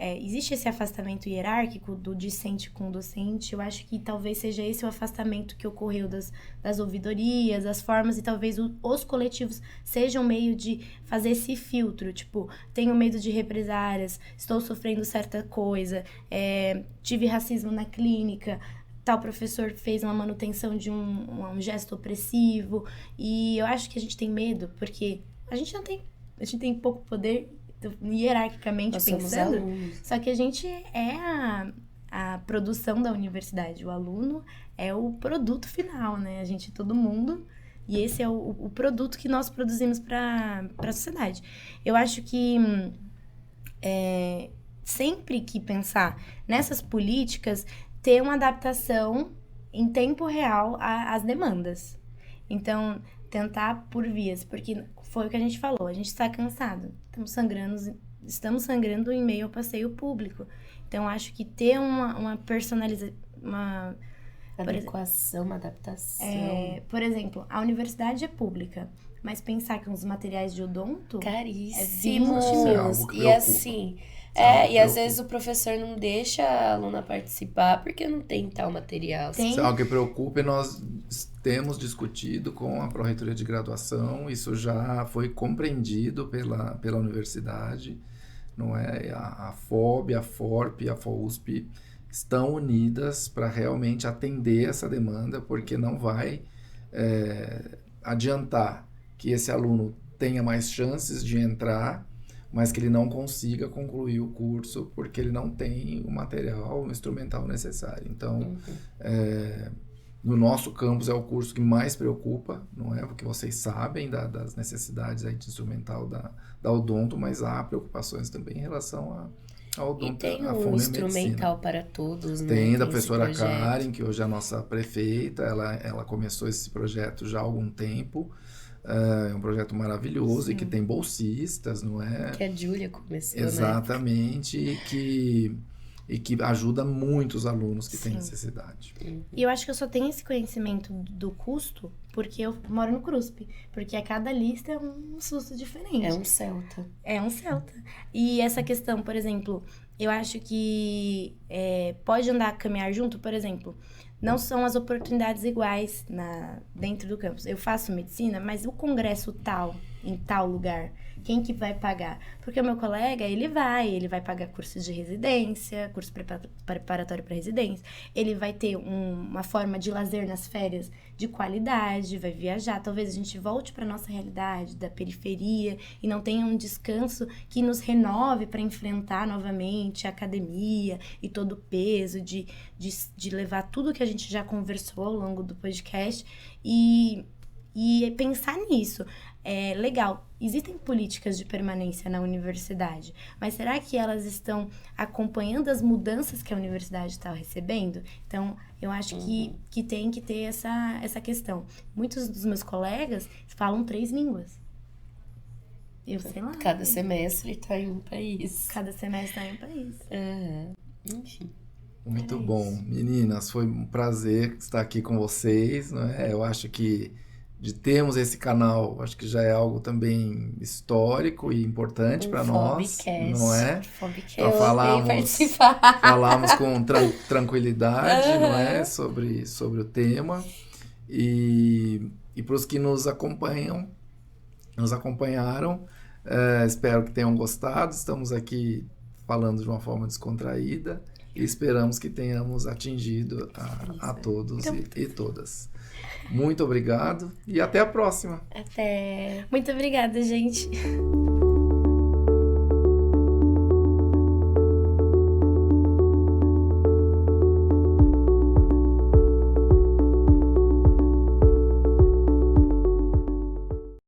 existe esse afastamento hierárquico do discente com o docente. Eu acho que talvez seja esse o afastamento que ocorreu das ouvidorias, as formas, e talvez os coletivos sejam meio de fazer esse filtro. Tipo, tenho medo de represárias, estou sofrendo certa coisa, tive racismo na clínica, tal professor fez uma manutenção de um gesto opressivo. E eu acho que a gente tem medo, porque a gente tem pouco poder hierarquicamente Nós somos pensando, alunos. só que a gente é a produção da universidade. O aluno é o produto final, né? A gente é todo mundo, e esse é o produto que nós produzimos para a sociedade. Eu acho que sempre que pensar nessas políticas, ter uma adaptação em tempo real às demandas. Então, tentar por vias, porque foi o que a gente falou, a gente está cansado, estamos sangrando em meio ao passeio público. Então, acho que ter uma personalização, uma Adequação, uma adaptação. por exemplo, a universidade é pública, mas pensar que os materiais de odonto Caríssimos. É algo que E preocupa. assim, algo e às preocupa. vezes o professor não deixa a aluna participar porque não tem tal material. Tem. Se é algo que preocupa, nós temos discutido com a Pró-Reitoria de Graduação, isso já foi compreendido pela universidade, não é? A FOB, a FORP e a FOUSP estão unidas para realmente atender essa demanda, porque não vai adiantar que esse aluno tenha mais chances de entrar, mas que ele não consiga concluir o curso porque ele não tem o material, o instrumental necessário. Então, no nosso campus é o curso que mais preocupa, não é? Porque vocês sabem das necessidades aí de instrumental da odonto, mas há preocupações também em relação a odonto, E tem a um fonemedicina. instrumental para todos, né? Tem da esse professora projeto. Karen, que hoje é a nossa prefeita, ela começou esse projeto já há algum tempo. É um projeto maravilhoso e que tem bolsistas, não é? Que a Júlia começou, Exatamente, e que ajuda muito os alunos que têm necessidade. E eu acho que eu só tenho esse conhecimento do custo porque eu moro no CRUSP. Porque a cada lista é um susto diferente. É um Celta. É um Celta. E essa questão, por exemplo, eu acho que pode caminhar junto, por exemplo, não são as oportunidades iguais dentro do campus. Eu faço medicina, mas o congresso em tal lugar, quem que vai pagar? Porque o meu colega, ele vai pagar curso de residência, curso preparatório para residência, ele vai ter uma forma de lazer nas férias de qualidade, vai viajar, talvez a gente volte para nossa realidade da periferia e não tenha um descanso que nos renove para enfrentar novamente a academia e todo o peso de levar tudo que a gente já conversou ao longo do podcast e pensar nisso. É legal, existem políticas de permanência na universidade, mas será que elas estão acompanhando as mudanças que a universidade está recebendo? Então, eu acho que tem que ter essa questão. Muitos dos meus colegas falam 3 línguas. Eu sei lá. Cada semestre está em um país. Cada semestre está em um país. Enfim. Muito bom. Meninas, foi um prazer estar aqui com vocês, não é? Eu acho que de termos esse canal, acho que já é algo também histórico e importante para nós, não é? Para falarmos com tranquilidade, não é? Sobre o tema. E para os que nos acompanharam, espero que tenham gostado. Estamos aqui falando de uma forma descontraída e esperamos que tenhamos atingido a todos e todas. Muito obrigado e até a próxima. Até. Muito obrigada, gente.